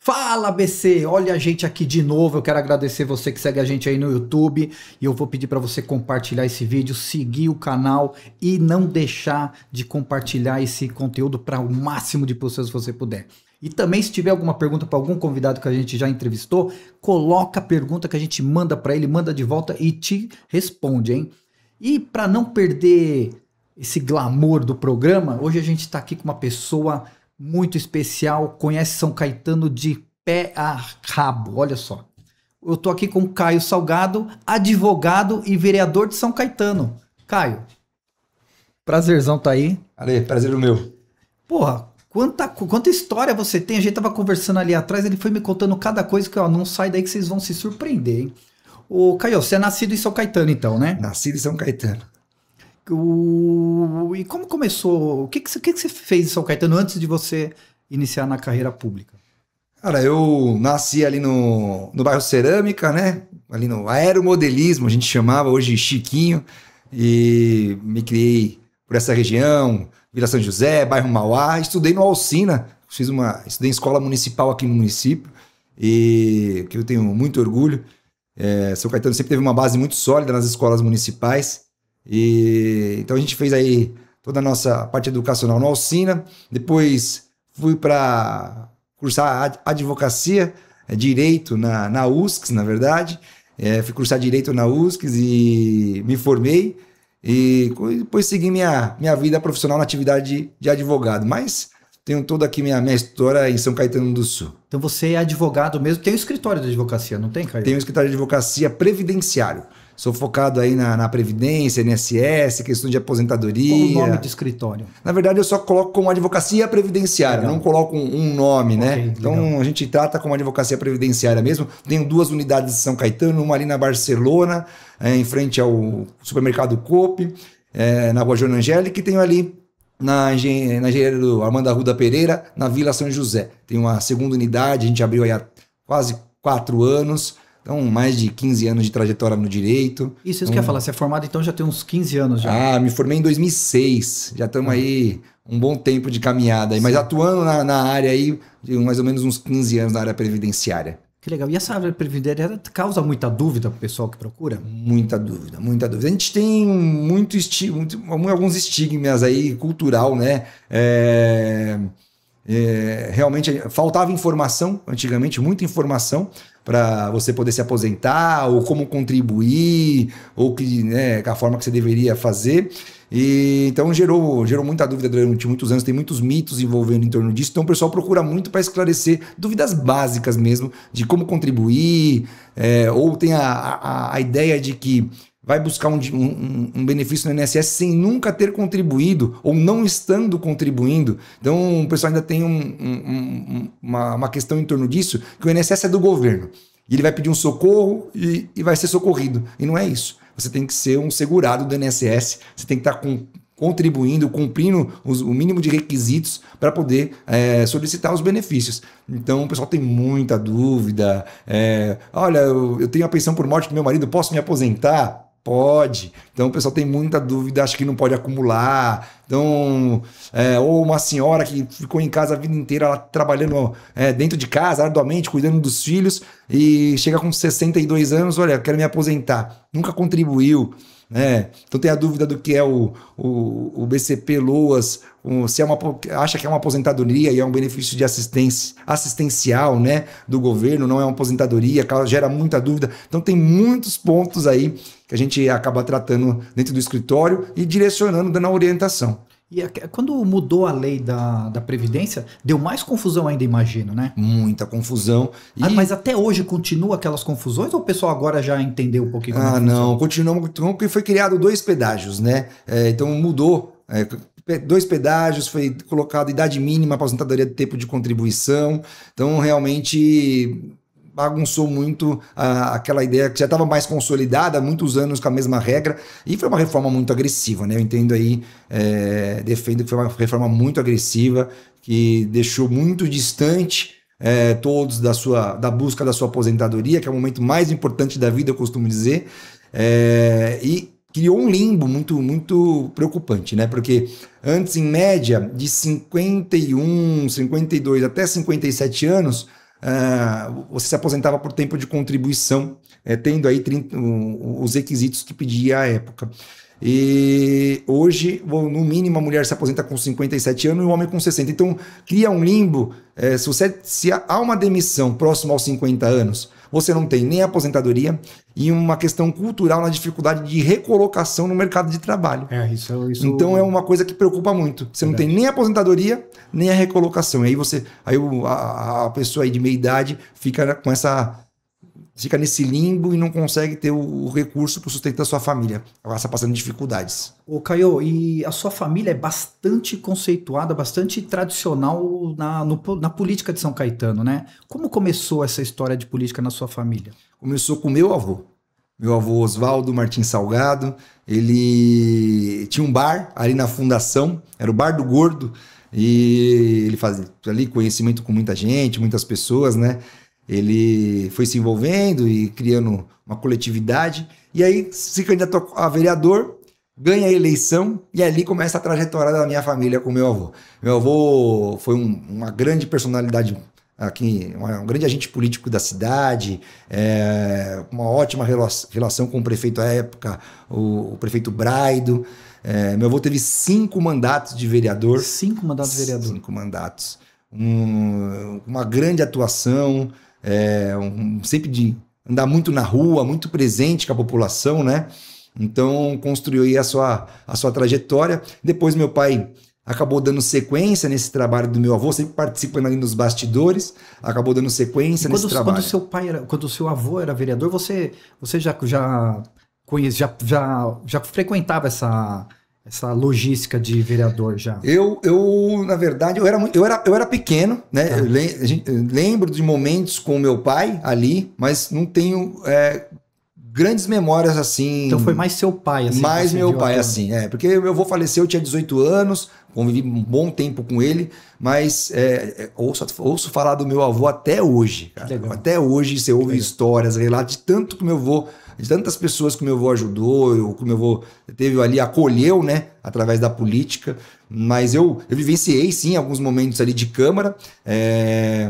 Fala, BC! Olha a gente aqui de novo. Eu quero agradecer você que segue a gente aí no YouTube. E eu vou pedir para você compartilhar esse vídeo, seguir o canal e não deixar de compartilhar esse conteúdo para o máximo de pessoas que você puder. E também, se tiver alguma pergunta para algum convidado que a gente já entrevistou, coloca a pergunta que a gente manda para ele, manda de volta e te responde, hein? E para não perder esse glamour do programa, hoje a gente está aqui com uma pessoa muito especial, conhece São Caetano de pé a rabo, olha só. Eu tô aqui com o Caio Salgado, advogado e vereador de São Caetano. Caio, prazerzão tá aí. Ale, prazer o meu. Porra, quanta história você tem, a gente tava conversando ali atrás, ele foi me contando cada coisa que, ó, não sai daí que vocês vão se surpreender, hein. Ô, Caio, você é nascido em São Caetano então, né? Nascido em São Caetano. E como começou? O que você fez em São Caetano antes de você iniciar na carreira pública? Cara, eu nasci ali no bairro Cerâmica, né? Ali no aeromodelismo, a gente chamava, hoje Chiquinho. E me criei por essa região, Vila São José, bairro Mauá. Estudei no Alsina, estudei em escola municipal aqui no município. E que eu tenho muito orgulho. São Caetano sempre teve uma base muito sólida nas escolas municipais. Então a gente fez aí toda a nossa parte educacional no Alsina. Depois fui para cursar advocacia, direito na USCS, na verdade. Fui cursar direito na USCS e me formei. E depois segui minha vida profissional na atividade de advogado. Mas tenho toda aqui minha história em São Caetano do Sul. Então você é advogado mesmo, tem um escritório de advocacia, não tem, Caio? Tenho um escritório de advocacia previdenciário. Sou focado aí na Previdência, INSS, questão de aposentadoria. Qual o nome do escritório? Na verdade, eu só coloco como advocacia previdenciária, legal. Não coloco um nome, né? Okay, então, legal. A gente trata como advocacia previdenciária mesmo. Tenho 2 unidades de São Caetano, uma ali na Barcelona, em frente ao supermercado Coop, na Rua Joana Angélica, e tenho ali na engenheiro Armando Arruda Pereira, na Vila São José. Tem uma segunda unidade, a gente abriu aí há quase 4 anos. Então, mais de 15 anos de trajetória no direito. Isso que eu ia falar, você é formado então já tem uns 15 anos já. Me formei em 2006, já estamos aí um bom tempo de caminhada, aí, mas atuando na área aí de mais ou menos uns 15 anos na área previdenciária. Que legal. E essa área previdenciária causa muita dúvida para o pessoal que procura? Muita dúvida, muita dúvida. A gente tem alguns estigmas aí cultural, né? Realmente faltava informação antigamente, muita informação para você poder se aposentar, ou como contribuir, ou a forma que você deveria fazer. E então gerou muita dúvida durante muitos anos, tem muitos mitos envolvendo em torno disso, então o pessoal procura muito para esclarecer dúvidas básicas mesmo, de como contribuir, ou tem a ideia de que vai buscar um benefício no INSS sem nunca ter contribuído ou não estando contribuindo. Então o pessoal ainda tem uma questão em torno disso, que o INSS é do governo. E ele vai pedir um socorro e vai ser socorrido. E não é isso. Você tem que ser um segurado do INSS, você tem que estar contribuindo, cumprindo o mínimo de requisitos para poder solicitar os benefícios. Então o pessoal tem muita dúvida. Olha, eu tenho a pensão por morte do meu marido, posso me aposentar? Pode. Então o pessoal tem muita dúvida, acha que não pode acumular. Então, ou uma senhora que ficou em casa a vida inteira, ela trabalhando dentro de casa, arduamente, cuidando dos filhos, e chega com 62 anos, olha, quero me aposentar. Nunca contribuiu. Então tem a dúvida do que é o BCP Loas, se acha que é uma aposentadoria e é um benefício de assistencial, né, do governo, não é uma aposentadoria, gera muita dúvida. Então tem muitos pontos aí que a gente acaba tratando dentro do escritório e direcionando, dando a orientação. E quando mudou a lei da Previdência, deu mais confusão ainda, imagino, né? Muita confusão. Mas até hoje continua aquelas confusões ou o pessoal agora já entendeu um pouquinho? Não, continua porque foi criado 2 pedágios, né? Então mudou. 2 pedágios, foi colocado idade mínima, aposentadoria de tempo de contribuição. Então realmente bagunçou muito aquela ideia que já estava mais consolidada há muitos anos com a mesma regra, e foi uma reforma muito agressiva, né? Eu entendo aí, defendo que foi uma reforma muito agressiva, que deixou muito distante todos da busca da sua aposentadoria, que é o momento mais importante da vida, eu costumo dizer, e criou um limbo muito, muito preocupante, né? Porque antes, em média, de 51, 52 até 57 anos, você se aposentava por tempo de contribuição, tendo aí os requisitos que pedia à época. E hoje, no mínimo, a mulher se aposenta com 57 anos e o homem com 60. Então, cria um limbo. Se há uma demissão próxima aos 50 anos, você não tem nem aposentadoria e uma questão cultural na dificuldade de recolocação no mercado de trabalho. Isso... Então, é uma coisa que preocupa muito. Você não tem nem a aposentadoria, nem a recolocação. E aí, a pessoa aí de meia idade fica com fica nesse limbo e não consegue ter o recurso para o sustento da sua família. Ela está passando dificuldades. Ô Caio, e a sua família é bastante conceituada, bastante tradicional na política de São Caetano, né? Como começou essa história de política na sua família? Começou com meu avô. Meu avô Oswaldo Martins Salgado. Ele tinha um bar ali na Fundação, era o Bar do Gordo, e ele fazia ali conhecimento com muita gente, muitas pessoas, né? Ele foi se envolvendo e criando uma coletividade, e aí se candidatou a vereador, ganha a eleição, e ali começa a trajetória da minha família com meu avô. Meu avô foi uma grande personalidade aqui, um grande agente político da cidade, uma ótima relação com o prefeito à época, o prefeito Braido. Meu avô teve 5 mandatos de vereador. 5 mandatos de vereador? 5 mandatos. Uma grande atuação, sempre de andar muito na rua, muito presente com a população, né? Então construiu aí a sua trajetória. Depois meu pai acabou dando sequência nesse trabalho do meu avô, sempre participando ali nos bastidores, acabou dando sequência nesse trabalho. Quando o seu avô era vereador, você já frequentava essa logística de vereador já? Na verdade, eu era pequeno, né? Eu lembro de momentos com o meu pai ali, mas não tenho grandes memórias assim. Então foi mais seu pai, assim? Mais meu pai, assim, porque meu avô faleceu, eu tinha 18 anos, convivi um bom tempo com ele, mas ouço falar do meu avô até hoje, cara. Legal. Até hoje você ouve histórias, relatos de tanto que meu avô, de tantas pessoas que meu avô ajudou, que meu avô teve ali, acolheu, né, através da política. Mas eu vivenciei, sim, alguns momentos ali de Câmara,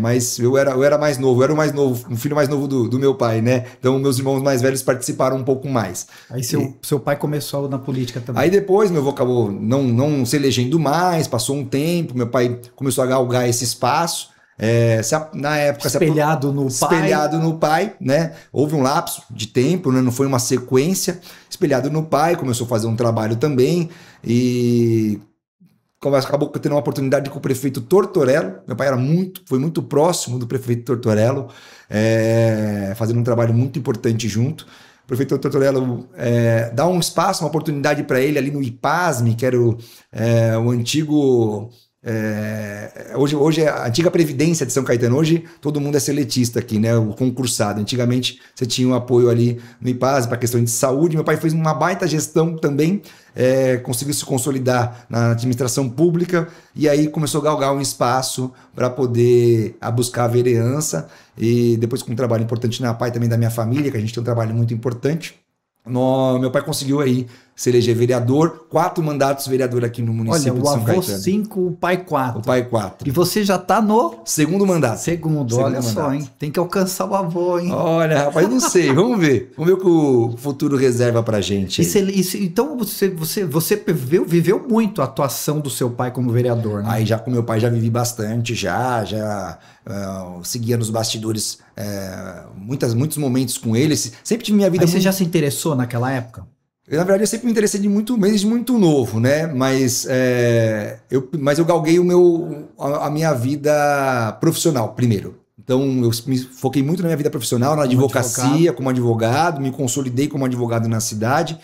mas eu era mais novo, eu era o filho mais novo do meu pai, né? Então meus irmãos mais velhos participaram um pouco mais. Aí seu pai começou na política também. Aí depois meu avô acabou não se elegendo mais, passou um tempo, meu pai começou a galgar esse espaço. Na época espelhado no pai, né? Houve um lapso de tempo, né? Não foi uma sequência. Espelhado no pai, começou a fazer um trabalho também e acabou tendo uma oportunidade com o prefeito Tortorello. Meu pai foi muito próximo do prefeito Tortorello, fazendo um trabalho muito importante junto. O prefeito Tortorello dá um espaço, uma oportunidade para ele ali no IPASME, que era o antigo... hoje é a antiga Previdência de São Caetano. Hoje todo mundo é seletista aqui, né? O concursado. Antigamente você tinha um apoio ali no IPASME para questão de saúde. Meu pai fez uma baita gestão também, conseguiu se consolidar na administração pública e aí começou a galgar um espaço para poder buscar a vereança, e depois com um trabalho importante na PAI também da minha família, que a gente tem um trabalho muito importante. Meu pai conseguiu aí se eleger vereador, 4 mandatos vereador aqui no município de São Caetano. Olha, o avô 5, o pai 4. O pai 4. E você já tá no... Segundo mandato. Olha só, hein? Tem que alcançar o avô, hein? Olha, rapaz, não sei, vamos ver. Vamos ver o que o futuro reserva pra gente. Então você viveu muito a atuação do seu pai como vereador, né? Aí já com meu pai já vivi bastante, seguia nos bastidores muitos momentos com ele. Sempre tive minha vida... Aí você já se interessou naquela época? Na verdade, eu sempre me interessei desde muito novo, né? Mas eu galguei a minha vida profissional primeiro. Então, eu me foquei muito na minha vida profissional, na advocacia, como advogado, me consolidei como advogado na cidade,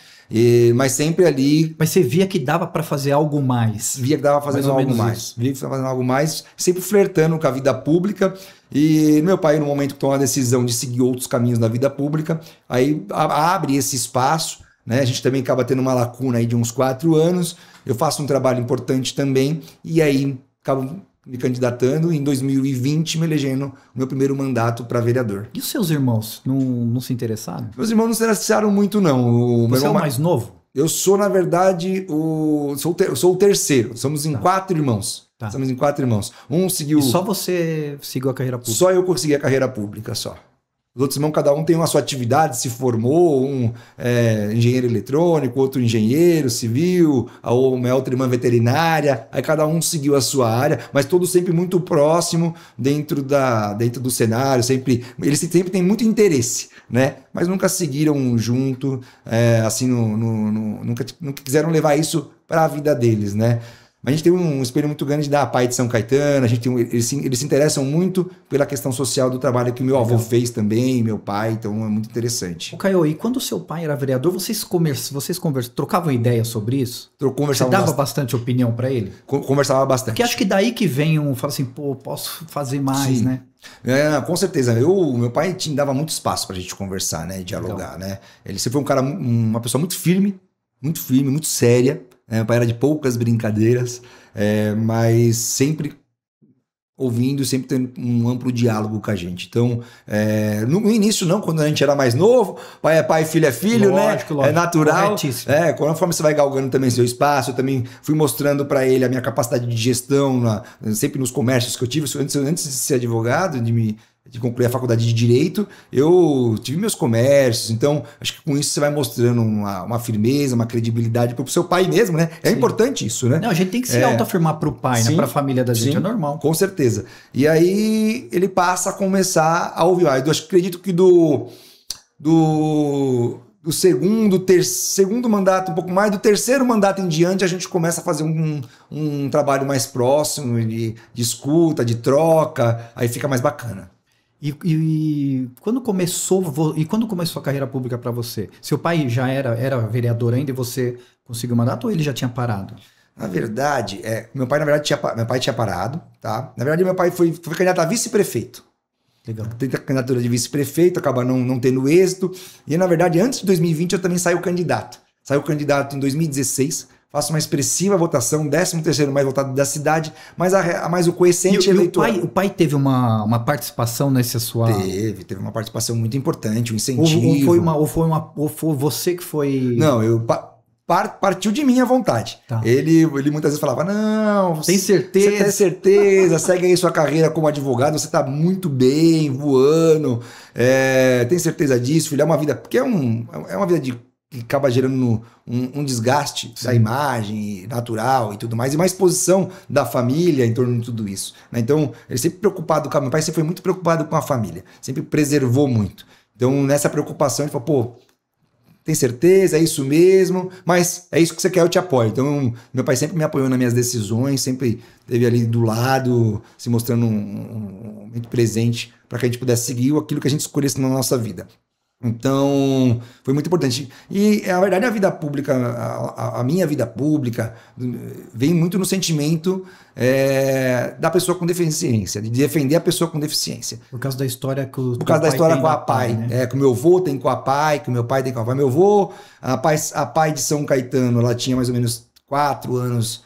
mas sempre ali... Mas você via que dava para fazer algo mais? Via que dava para fazer algo mais. Via que estava fazendo algo mais, sempre flertando com a vida pública. E meu pai, no momento que tomou a decisão de seguir outros caminhos na vida pública, aí abre esse espaço, né? A gente também acaba tendo uma lacuna aí de uns 4 anos. Eu faço um trabalho importante também e aí acabo me candidatando e em 2020 me elegendo o meu primeiro mandato para vereador. E os seus irmãos não se interessaram? Meus irmãos não se interessaram muito, não. Você é o mais novo? Eu sou, na verdade, sou o terceiro. Somos em 4 irmãos. Tá. Somos em 4 irmãos. Um seguiu... E só você seguiu a carreira pública? Só eu consegui a carreira pública, só. Os outros irmãos, cada um tem uma sua atividade, se formou, um engenheiro eletrônico, outro engenheiro civil, minha outra irmã veterinária, aí cada um seguiu a sua área, mas todos sempre muito próximo dentro do cenário, eles sempre têm muito interesse, né? Mas nunca seguiram junto, assim, nunca quiseram levar isso para a vida deles, né? Mas a gente tem um espelho muito grande da APAE de São Caetano, eles se interessam muito pela questão social do trabalho que o meu avô fez também, meu pai, então é muito interessante. Ô Caio, e quando o seu pai era vereador, vocês trocavam ideia sobre isso? Você dava bastante opinião para ele? Conversava bastante. Porque acho que daí que vem fala assim, pô, posso fazer mais, Sim. né? Com certeza. Meu pai dava muito espaço pra gente conversar, né, dialogar, né? Ele sempre foi um cara, uma pessoa muito firme, muito séria. Meu pai era de poucas brincadeiras, mas sempre ouvindo, sempre tendo um amplo diálogo com a gente. Então, no início não, quando a gente era mais novo, pai é pai, filho é filho, lógico, né? É natural. Conforme você vai galgando também seu espaço, eu também fui mostrando para ele a minha capacidade de gestão, sempre nos comércios que eu tive. Antes de ser advogado, de concluir a faculdade de Direito, eu tive meus comércios, então acho que com isso você vai mostrando uma firmeza, uma credibilidade para o seu pai mesmo, né? É importante isso, né? Não, a gente tem que se autoafirmar para o pai, né? Para a família da gente, é normal. Com certeza. E aí ele passa a começar a ouvir. Eu acredito que do segundo mandato, um pouco mais, do terceiro mandato em diante, a gente começa a fazer um trabalho mais próximo, de escuta, de troca, aí fica mais bacana. E quando começou a carreira pública para você? Seu pai já era vereador ainda e você conseguiu mandato ou ele já tinha parado? Na verdade, meu pai tinha parado, tá? Na verdade, meu pai foi candidato a vice-prefeito. Legal. Tenta a candidatura de vice-prefeito, acaba não tendo êxito. E, na verdade, antes de 2020, eu também saí candidato. Saiu candidato em 2016. Faço uma expressiva votação, 13º mais votado da cidade, mas o coeficiente eleitoral... O pai teve uma participação nessa sua... Teve uma participação muito importante, um incentivo. Ou foi você que foi... Não, partiu de mim à vontade. Tá. Ele muitas vezes falava, não... Tem certeza? Você tem certeza, segue aí sua carreira como advogado, você tá muito bem, voando, tem certeza disso, filho, é uma vida... Porque é uma vida que acaba gerando um desgaste da imagem natural e tudo mais, e uma exposição da família em torno de tudo isso, né? Então, ele sempre preocupado meu pai sempre foi muito preocupado com a família, sempre preservou muito. Então, nessa preocupação, ele falou, pô, tem certeza, é isso mesmo, mas é isso que você quer, eu te apoio. Então, meu pai sempre me apoiou nas minhas decisões, sempre esteve ali do lado, se mostrando muito presente para que a gente pudesse seguir aquilo que a gente escolhesse na nossa vida. Então, foi muito importante. E, na verdade, a vida pública, a minha vida pública, vem muito no sentimento da pessoa com deficiência, de defender a pessoa com deficiência. Por causa da história que Por causa da história com a APAE, né? Que o meu avô tem com a APAE, que o meu pai tem com a APAE. Meu avô, a APAE de São Caetano, ela tinha mais ou menos 4 anos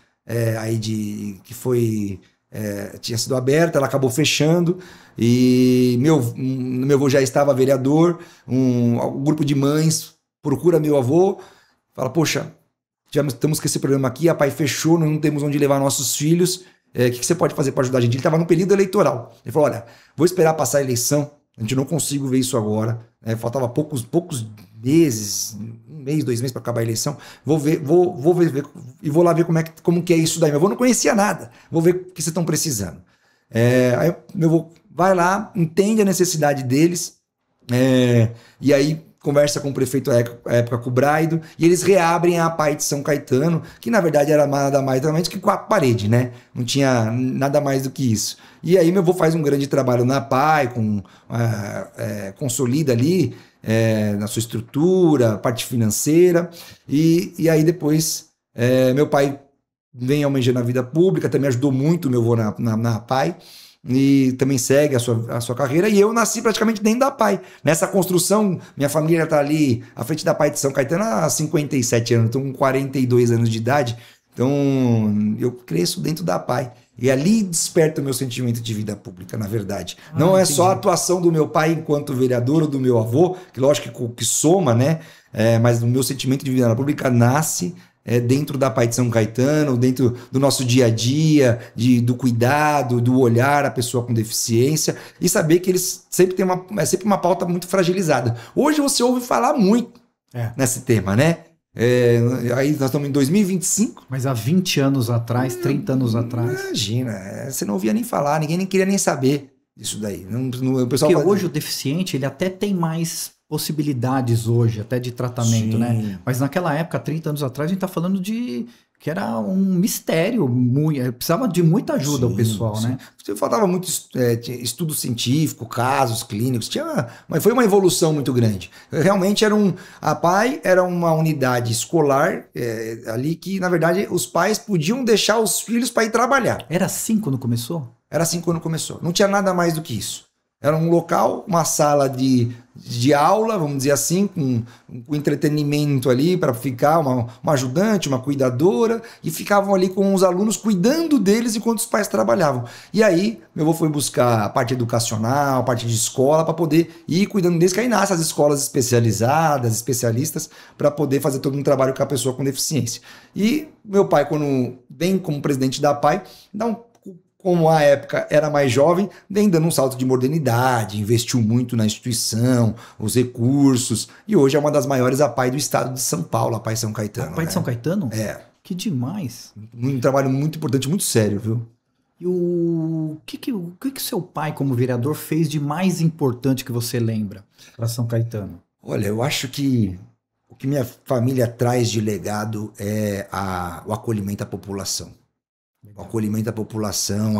que foi... tinha sido aberta, ela acabou fechando e meu avô já estava vereador, um grupo de mães procura meu avô, fala, poxa, já estamos com esse problema aqui, a APAE fechou, não temos onde levar nossos filhos, o que você pode fazer para ajudar a gente? Ele estava no período eleitoral, ele falou, olha, vou esperar passar a eleição, a gente não consigo ver isso agora, faltava poucos meses, 1 mês, 2 meses para acabar a eleição, vou ver e vou lá ver como que é isso daí. Meu avô não conhecia nada, vou ver o que vocês estão precisando. Aí meu avô vai lá, entende a necessidade deles, e aí conversa com o prefeito à época, com o Braido, e eles reabrem a APAE de São Caetano, que na verdade era nada mais que com a parede, né? Não tinha nada mais do que isso. E aí meu avô faz um grande trabalho na APAE, consolida ali na sua estrutura, parte financeira, e aí depois meu pai vem almejando a vida pública, também ajudou muito meu avô na APAE, e também segue a sua carreira, e eu nasci praticamente dentro da APAE. Nessa construção, minha família está ali à frente da APAE de São Caetano há 57 anos, estou com 42 anos de idade, então eu cresço dentro da APAE. E ali desperta o meu sentimento de vida pública, na verdade. Não é só a atuação do meu pai enquanto vereador ou do meu avô, que lógico que soma, né? Mas o meu sentimento de vida pública nasce dentro da Pai de São Caetano, dentro do nosso dia a dia, do cuidado, do olhar à pessoa com deficiência, e saber que eles sempre têm sempre uma pauta muito fragilizada. Hoje você ouve falar muito nesse tema, né? Aí nós estamos em 2025. Mas há 20 anos atrás, 30 anos atrás. Imagina, você não ouvia nem falar, ninguém nem queria nem saber disso daí. O pessoal Porque hoje o deficiente, ele até tem mais possibilidades hoje, até de tratamento, Sim. né? Mas naquela época, 30 anos atrás, a gente tá falando de que era um mistério, precisava de muita ajuda o pessoal, né? Faltava muito estudo científico, casos clínicos, mas foi uma evolução muito grande. Realmente a PAI era uma unidade escolar ali que, na verdade, os pais podiam deixar os filhos para ir trabalhar. Era assim quando começou? Era assim quando começou. Não tinha nada mais do que isso. Era um local, uma sala de aula, vamos dizer assim, com entretenimento ali para ficar, uma ajudante, uma cuidadora, e ficavam ali com os alunos cuidando deles enquanto os pais trabalhavam. E aí, meu avô foi buscar a parte educacional, a parte de escola, para poder ir cuidando deles, que aí nascem as escolas especializadas, especialistas, para poder fazer todo um trabalho com a pessoa com deficiência. E meu pai, quando vem como presidente da PAI, como a época era mais jovem, vem dando um salto de modernidade, investiu muito na instituição, os recursos, e hoje é uma das maiores APAI do estado de São Paulo, a APAI São Caetano. A APAI de São Caetano? É. Que demais. Um trabalho muito importante, muito sério, viu? E o que seu pai, como vereador, fez de mais importante que você lembra para São Caetano? Olha, eu acho que o que minha família traz de legado é o acolhimento à população. O acolhimento à população,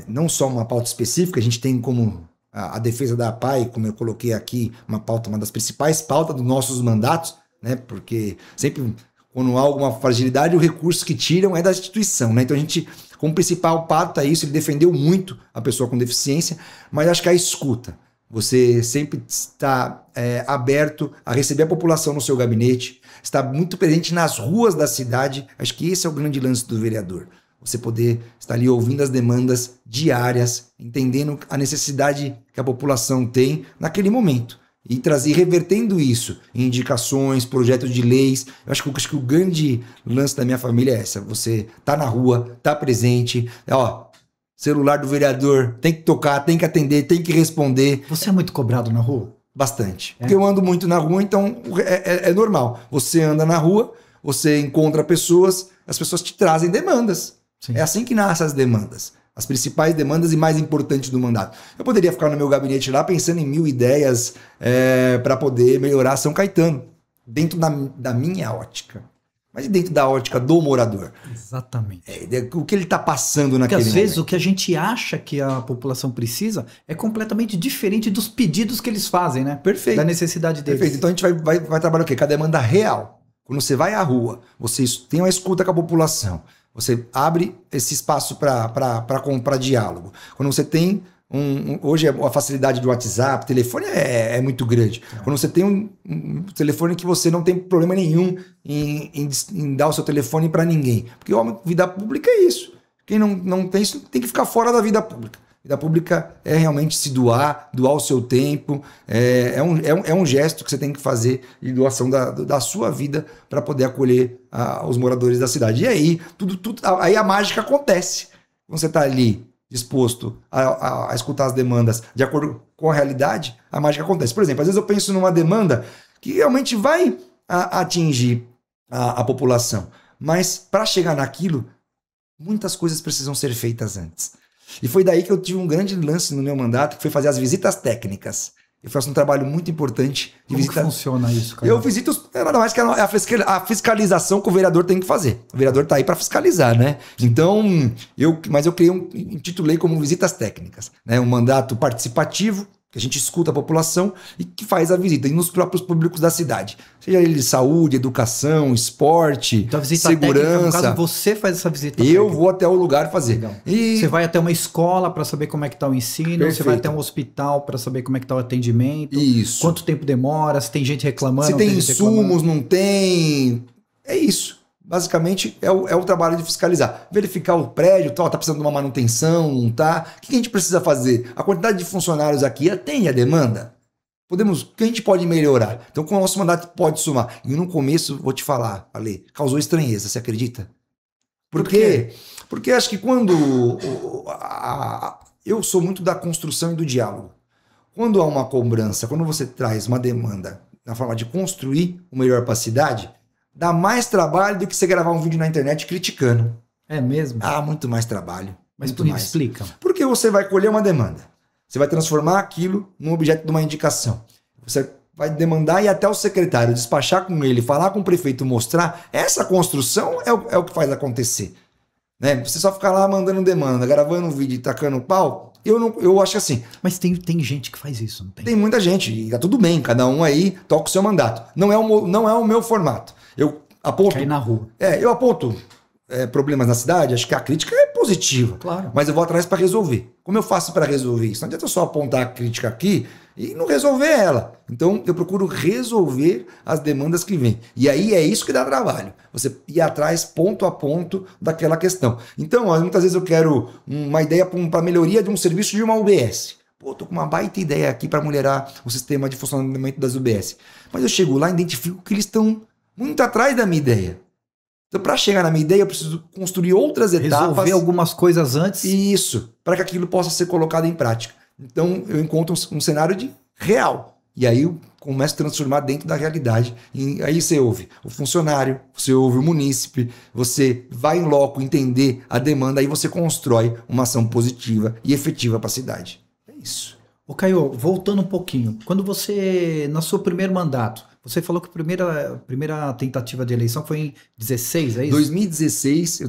não só uma pauta específica, a gente tem como a defesa da APAI, como eu coloquei aqui, uma das principais pautas dos nossos mandatos, né? Porque sempre quando há alguma fragilidade, o recurso que tiram é da instituição, né? Então a gente, como principal pauta isso, ele defendeu muito a pessoa com deficiência, mas acho que a escuta. Você sempre está aberto a receber a população no seu gabinete, está muito presente nas ruas da cidade. Acho que esse é o grande lance do vereador. Você poder estar ali ouvindo as demandas diárias, entendendo a necessidade que a população tem naquele momento. E revertendo isso em indicações, projetos de leis. Eu acho que o grande lance da minha família é essa. Você tá na rua, tá presente, celular do vereador, tem que tocar, tem que atender, tem que responder. Você é muito cobrado na rua? Bastante. Porque eu ando muito na rua, então é normal. Você anda na rua, você encontra pessoas, as pessoas te trazem demandas. Sim. É assim que nascem as demandas. As principais demandas e mais importantes do mandato. Eu poderia ficar no meu gabinete lá pensando em 1000 ideias para poder melhorar São Caetano, dentro da minha ótica. Mas dentro da ótica do morador. Exatamente. O que ele está passando naquele momento. Porque às vezes o que a gente acha que a população precisa é completamente diferente dos pedidos que eles fazem, né? Perfeito. Da necessidade deles. Perfeito. Então a gente vai trabalhar o quê? Com a demanda real. Quando você vai à rua, você tem uma escuta com a população, você abre esse espaço para diálogo. Quando você tem hoje a facilidade do WhatsApp, telefone é muito grande. Quando você tem um telefone que você não tem problema nenhum em dar o seu telefone para ninguém. Porque vida pública é isso. Quem não tem isso tem que ficar fora da vida pública. Vida pública é realmente se doar o seu tempo. É um gesto que você tem que fazer de doação da sua vida para poder acolher os moradores da cidade. E aí, aí a mágica acontece. Quando você está ali disposto a escutar as demandas de acordo com a realidade, a mágica acontece. Por exemplo, às vezes eu penso numa demanda que realmente vai atingir a população, mas para chegar naquilo, muitas coisas precisam ser feitas antes. E foi daí que eu tive um grande lance no meu mandato, que foi fazer as visitas técnicas. Eu faço um trabalho muito importante de Como que funciona isso, cara? Eu visito, nada mais que a fiscalização que o vereador tem que fazer. O vereador tá aí para fiscalizar, né? Então, mas eu criei intitulei como visitas técnicas, né? Um mandato participativo, que a gente escuta a população e que faz a visita, e nos próprios públicos da cidade. Seja ele de saúde, educação, esporte, então, a visita segurança. Técnica, no caso, você faz essa visita técnica. Eu vou até o lugar fazer. Você vai até uma escola para saber como é que está o ensino, Perfeito. Você vai até um hospital para saber como é que está o atendimento, isso. Quanto tempo demora, se tem gente reclamando. Se tem insumos, não tem... É isso. Basicamente, é o trabalho de fiscalizar. Verificar o prédio, tá precisando de uma manutenção, não tá? O que a gente precisa fazer? A quantidade de funcionários aqui atende a demanda? o que a gente pode melhorar? Então, com o nosso mandato pode somar. E no começo, vou te falar, Ale, causou estranheza, você acredita? Por quê? Porque acho que quando... eu sou muito da construção e do diálogo. Quando há uma cobrança, quando você traz uma demanda na forma de construir o melhor para a cidade, dá mais trabalho do que você gravar um vídeo na internet criticando. É mesmo? Ah, muito mais trabalho. Mas muito tu me mais. explica. Porque você vai colher uma demanda. Você vai transformar aquilo num objeto de uma indicação. Você vai demandar e até o secretário despachar com ele, falar com o prefeito, mostrar. Essa construção é o que faz acontecer. Né? Você só ficar lá mandando demanda, gravando um vídeo e tacando pau, eu acho assim. Mas tem gente que faz isso, não tem? Tem muita gente, e tá tudo bem, cada um aí toca o seu mandato. Não é o meu formato. Eu aponto. Cair na rua. Eu aponto problemas na cidade, acho que a crítica é positiva. Claro. Mas eu vou atrás para resolver. Como eu faço para resolver isso? Não adianta eu só apontar a crítica aqui e não resolver ela. Então eu procuro resolver as demandas que vêm. E aí é isso que dá trabalho. Você ir atrás ponto a ponto daquela questão. Então, muitas vezes eu quero uma ideia para melhoria de um serviço de uma UBS. Pô, tô com uma baita ideia aqui para melhorar o sistema de funcionamento das UBS. Mas eu chego lá e identifico que eles estão muito atrás da minha ideia. Então, para chegar na minha ideia, eu preciso construir outras etapas. Resolver algumas coisas antes. Isso, para que aquilo possa ser colocado em prática. Então, eu encontro um cenário de real. E aí eu começo a transformar dentro da realidade. E aí você ouve o funcionário, você ouve o munícipe, você vai em loco entender a demanda, aí você constrói uma ação positiva e efetiva para a cidade. É isso. Ô Caio, voltando um pouquinho, quando você, no seu primeiro mandato, você falou que a primeira tentativa de eleição foi em 16, é isso? 2016,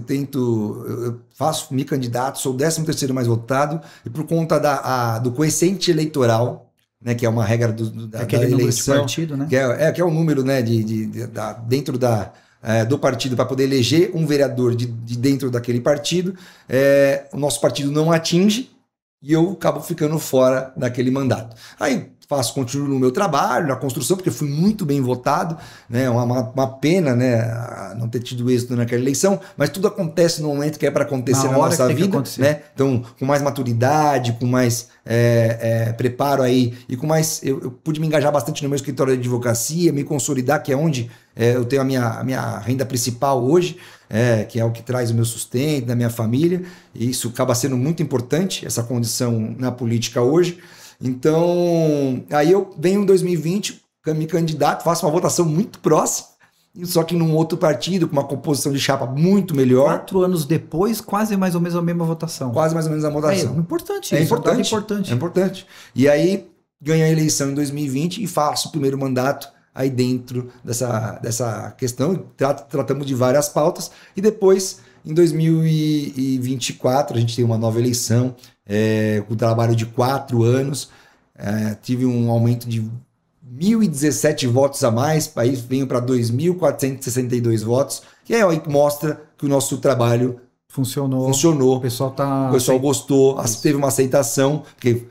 me candidato, sou o 13º mais votado, e por conta do coeficiente eleitoral, né, que é uma regra da eleição, número de partido, né? que é o número, né, dentro do partido para poder eleger um vereador de dentro daquele partido, o nosso partido não atinge e eu acabo ficando fora daquele mandato. Aí continuo no meu trabalho, na construção, porque fui muito bem votado, né? Uma pena, né, não ter tido êxito naquela eleição, mas tudo acontece no momento que é para acontecer na nossa vida, né? Então, com mais maturidade, com mais preparo aí, e com mais. Eu pude me engajar bastante no meu escritório de advocacia, me consolidar, que é onde eu tenho a minha renda principal hoje, que é o que traz o meu sustento, da minha família, e isso acaba sendo muito importante, essa condição na política hoje. Então, aí eu venho em 2020, me candidato, faço uma votação muito próxima, só que num outro partido, com uma composição de chapa muito melhor. 4 anos depois, quase mais ou menos a mesma votação. Quase mais ou menos a votação. É importante isso. É importante. E aí, ganho a eleição em 2020 e faço o primeiro mandato aí dentro dessa questão. Tratamos de várias pautas. E depois, em 2024, a gente tem uma nova eleição, com trabalho de 4 anos. Tive um aumento de 1.017 votos a mais, aí venho para 2.462 votos, que é aí que mostra que o nosso trabalho funcionou. O pessoal gostou, teve uma aceitação, porque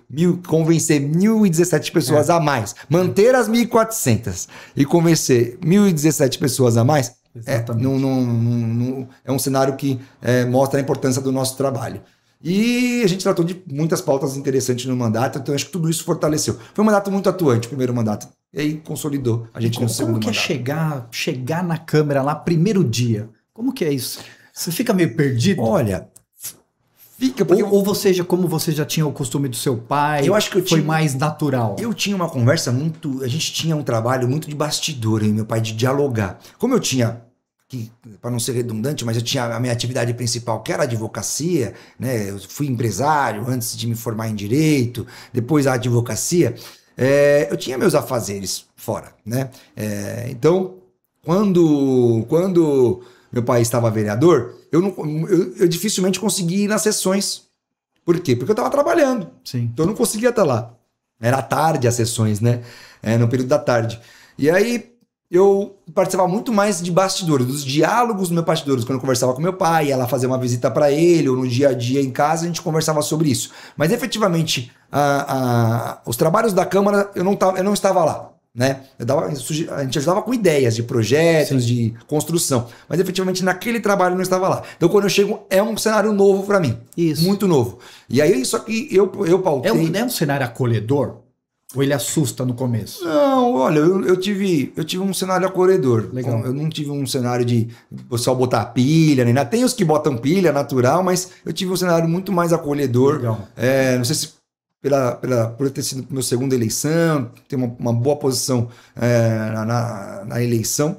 convencer 1.017 pessoas a mais, manter as 1.400 e convencer 1.017 pessoas a mais, é um cenário que mostra a importância do nosso trabalho. E a gente tratou de muitas pautas interessantes no mandato, então acho que tudo isso fortaleceu. Foi um mandato muito atuante, o primeiro mandato. E aí consolidou a gente no segundo mandato. Como que é chegar na câmera lá, primeiro dia? Como que é isso? Você fica meio perdido? Olha, fica porque... Ou você, como você já tinha o costume do seu pai, eu acho que foi mais natural? Eu tinha uma conversa a gente tinha um trabalho muito de bastidor, hein, meu pai, de dialogar. Como eu tinha... para não ser redundante, mas eu tinha a minha atividade principal, que era a advocacia, né? Eu fui empresário antes de me formar em direito, depois a advocacia, eu tinha meus afazeres fora, né? Então, quando meu pai estava vereador, eu dificilmente conseguia ir nas sessões. Por quê? Porque eu estava trabalhando. Sim. Então eu não conseguia estar lá. Era tarde as sessões, né? No período da tarde. E aí eu participava muito mais de bastidores, dos diálogos dos meus bastidores, quando eu conversava com meu pai, ia lá fazer uma visita para ele, ou no dia a dia em casa, a gente conversava sobre isso. Mas efetivamente, os trabalhos da Câmara, eu não estava lá, né? A gente ajudava com ideias de projetos, sim, de construção, mas efetivamente naquele trabalho eu não estava lá. Então quando eu chego, é um cenário novo para mim, isso, muito novo. E aí, só que eu pautei... É um cenário acolhedor? Ou ele assusta no começo? Não, olha, eu tive um cenário acolhedor. Legal. Eu não tive um cenário de só botar pilha, nem nada. Tem os que botam pilha, natural, mas eu tive um cenário muito mais acolhedor. Legal. Não sei se por eu ter sido minha segunda eleição, ter uma boa posição na eleição.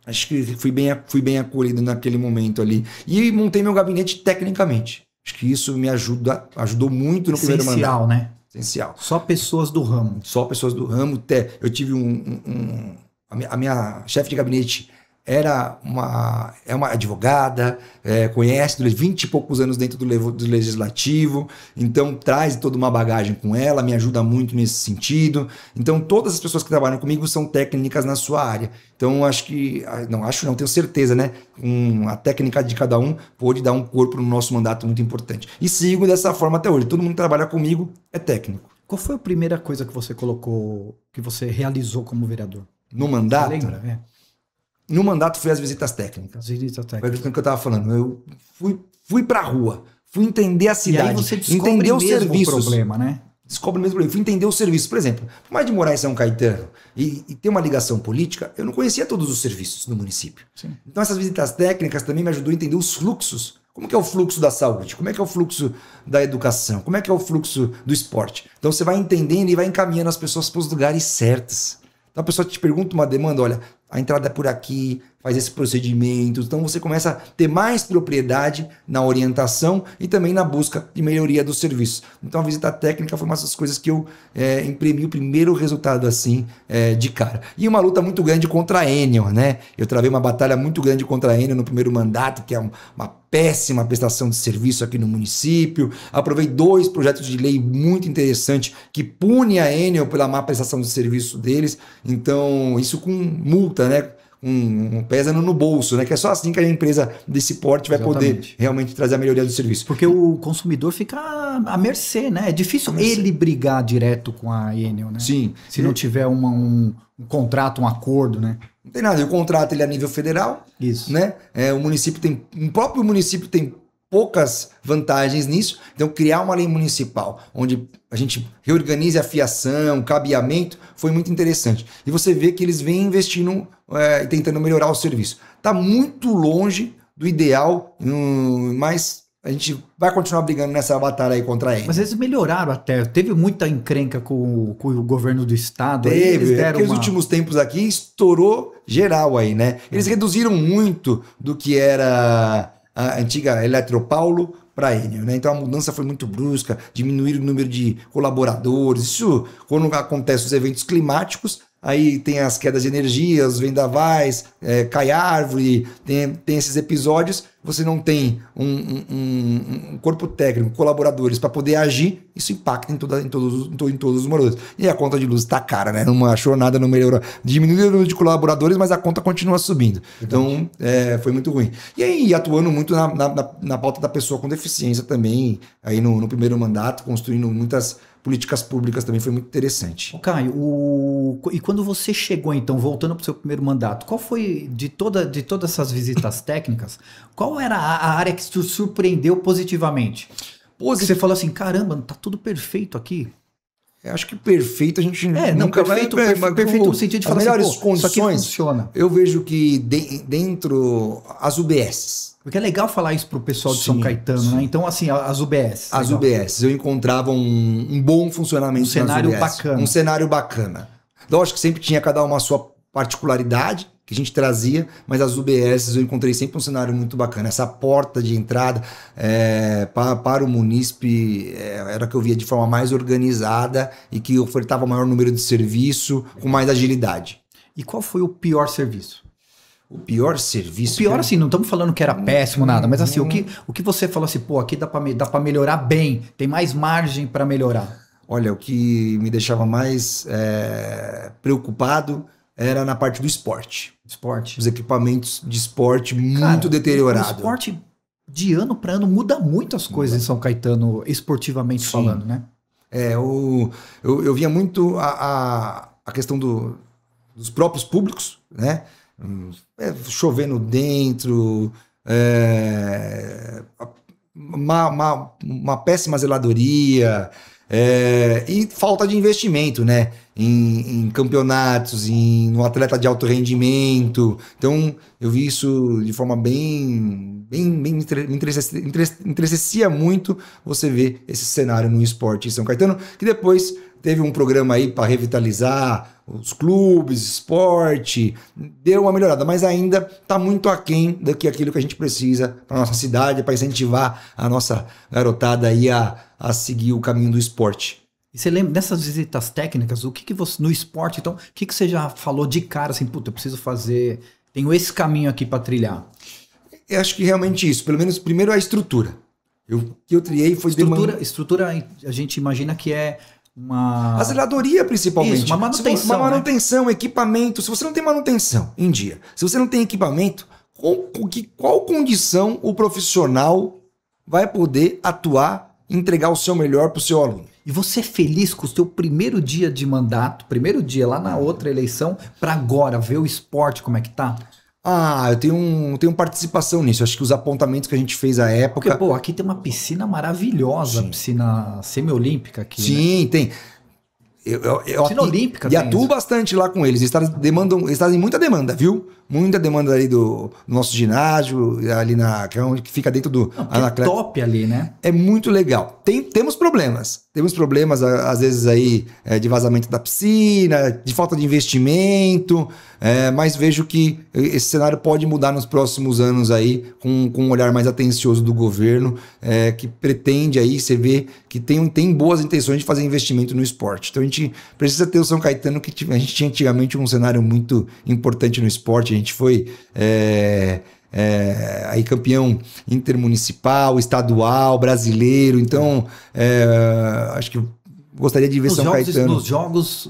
Acho que fui bem acolhido naquele momento ali. E montei meu gabinete tecnicamente. Acho que isso me ajudou muito no primeiro mandato. Essencial, né? Essencial. Só pessoas do ramo. Só pessoas do ramo. Eu tive a minha chefe de gabinete é uma advogada, conhece 20 e poucos anos dentro do legislativo, então traz toda uma bagagem com ela, me ajuda muito nesse sentido. Então todas as pessoas que trabalham comigo são técnicas na sua área. Então tenho certeza, né? A técnica de cada um pôde dar um corpo no nosso mandato muito importante. E sigo dessa forma até hoje. Todo mundo que trabalha comigo é técnico. Qual foi a primeira coisa que você colocou, que você realizou como vereador? No mandato? Você lembra? No mandato foi as visitas técnicas. As visitas técnicas. Foi aquilo que eu estava falando. Eu fui para a rua, fui entender a cidade, e aí você descobre entender os mesmo serviços. O problema, né? Descobre mesmo o problema. Fui entender os serviços. Por exemplo, por mais de morar em São Caetano e ter uma ligação política, eu não conhecia todos os serviços do município. Sim. Então essas visitas técnicas também me ajudou a entender os fluxos. Como que é o fluxo da saúde? Como é que é o fluxo da educação? Como é que é o fluxo do esporte? Então você vai entendendo e vai encaminhando as pessoas para os lugares certos. Então a pessoa te pergunta uma demanda, olha, a entrada é por aqui, faz esse procedimento. Então você começa a ter mais propriedade na orientação e também na busca de melhoria dos serviços. Então a visita técnica foi uma das coisas que eu imprimi o primeiro resultado assim de cara. E uma luta muito grande contra a Enel, né? Eu travei uma batalha muito grande contra a Enel no primeiro mandato, que é uma péssima prestação de serviço aqui no município. Aprovei 2 projetos de lei muito interessantes que pune a Enel pela má prestação de serviço deles. Então isso com multa, né? Pesando no bolso, né? Que é só assim que a empresa desse porte vai poder realmente trazer a melhoria do serviço. Porque o consumidor fica à mercê, né? É difícil ele brigar direto com a Enel, né? Sim. Se não tiver um contrato, um acordo, né? Não tem nada. O contrato ele é a nível federal. Isso. Né? O próprio município tem poucas vantagens nisso. Então, criar uma lei municipal onde a gente reorganize a fiação, cabeamento, foi muito interessante. E você vê que eles vêm investindo e tentando melhorar o serviço. Está muito longe do ideal, mas a gente vai continuar brigando nessa batalha aí contra ele. Mas eles melhoraram até. Teve muita encrenca com o governo do estado. Teve, porque nos últimos tempos aqui estourou geral aí, né? Eles reduziram muito do que era a antiga Eletropaulo para a Enel, né? Então a mudança foi muito brusca, diminuir o número de colaboradores. Isso, quando acontecem os eventos climáticos, aí tem as quedas de energia, os vendavais, cai árvore, tem esses episódios, você não tem um corpo técnico, colaboradores para poder agir, isso impacta em todos os moradores. E a conta de luz está cara, né? Não achou nada, não melhorou. Diminuiu o número de colaboradores, mas a conta continua subindo. Então, foi muito ruim. E aí, atuando muito na pauta da pessoa com deficiência também, aí no primeiro mandato, construindo muitas políticas públicas também, foi muito interessante. Caio, e quando você chegou, então, voltando para o seu primeiro mandato, qual foi, de todas essas visitas técnicas, qual era a área que te surpreendeu positivamente? Porque você falou assim, caramba, tá tudo perfeito aqui. Eu acho que perfeito a gente nunca perfeito no sentido de falar melhores assim, condições. Isso aqui funciona. Eu vejo que dentro as UBS. Porque é legal falar isso pro pessoal de São Caetano, né? Então, assim, as UBS. As UBS, eu encontrava um bom funcionamento. Um cenário bacana. Um cenário bacana. Lógico que sempre tinha cada uma a sua particularidade que a gente trazia, mas as UBS eu encontrei sempre um cenário muito bacana. Essa porta de entrada para o munícipe era que eu via de forma mais organizada e que ofertava maior número de serviço com mais agilidade. E qual foi o pior serviço? O pior serviço... O pior, assim, não estamos falando que era péssimo, nada, mas assim, o que você falou assim, pô, aqui dá para melhorar bem, tem mais margem para melhorar? Olha, o que me deixava mais preocupado era na parte do esporte. Esporte. Os equipamentos de esporte muito deteriorados. O esporte, de ano para ano, muda muito as coisas em São Caetano, esportivamente falando, né? Eu via muito a questão dos próprios públicos, né? Chovendo dentro, uma péssima zeladoria, E falta de investimento, né? Em campeonatos, no atleta de alto rendimento. Então, eu vi isso de forma me entristecia muito você ver esse cenário no esporte em São Caetano, que depois teve um programa aí para revitalizar os clubes, esporte, deu uma melhorada, mas ainda está muito aquém daquilo que a gente precisa para nossa cidade, para incentivar a nossa garotada aí a seguir o caminho do esporte. E você lembra dessas visitas técnicas, o que você, no esporte, então, o que você já falou de cara, assim, puta, eu preciso fazer, tenho esse caminho aqui para trilhar? Eu acho que realmente isso, pelo menos primeiro a estrutura. O que eu triei foi... Estrutura, a gente imagina que é a zeladoria, principalmente. Isso, uma manutenção. Uma manutenção, né? Equipamento. Se você não tem manutenção em dia, se você não tem equipamento, qual condição o profissional vai poder atuar, entregar o seu melhor para o seu aluno? E você é feliz com o seu primeiro dia de mandato, primeiro dia lá na outra eleição, para agora ver o esporte como é que tá? Eu tenho participação nisso. Acho que os apontamentos que a gente fez à época... Porque, pô, aqui tem uma piscina maravilhosa, piscina semiolímpica aqui. Sim, né? Tem. Piscina olímpica. E atuo bastante lá com eles. Eles trazem muita demanda, viu? Muita demanda ali do nosso ginásio, ali que fica dentro do... É top ali, né? É muito legal. Temos problemas. Temos problemas, às vezes, aí de vazamento da piscina, de falta de investimento, mas vejo que esse cenário pode mudar nos próximos anos aí, com um olhar mais atencioso do governo, que pretende aí, você vê que tem boas intenções de fazer investimento no esporte. Então a gente precisa ter o São Caetano, que a gente tinha antigamente um cenário muito importante no esporte. A gente foi... aí campeão intermunicipal, estadual, brasileiro. Então, acho que gostaria de ver São Caetano.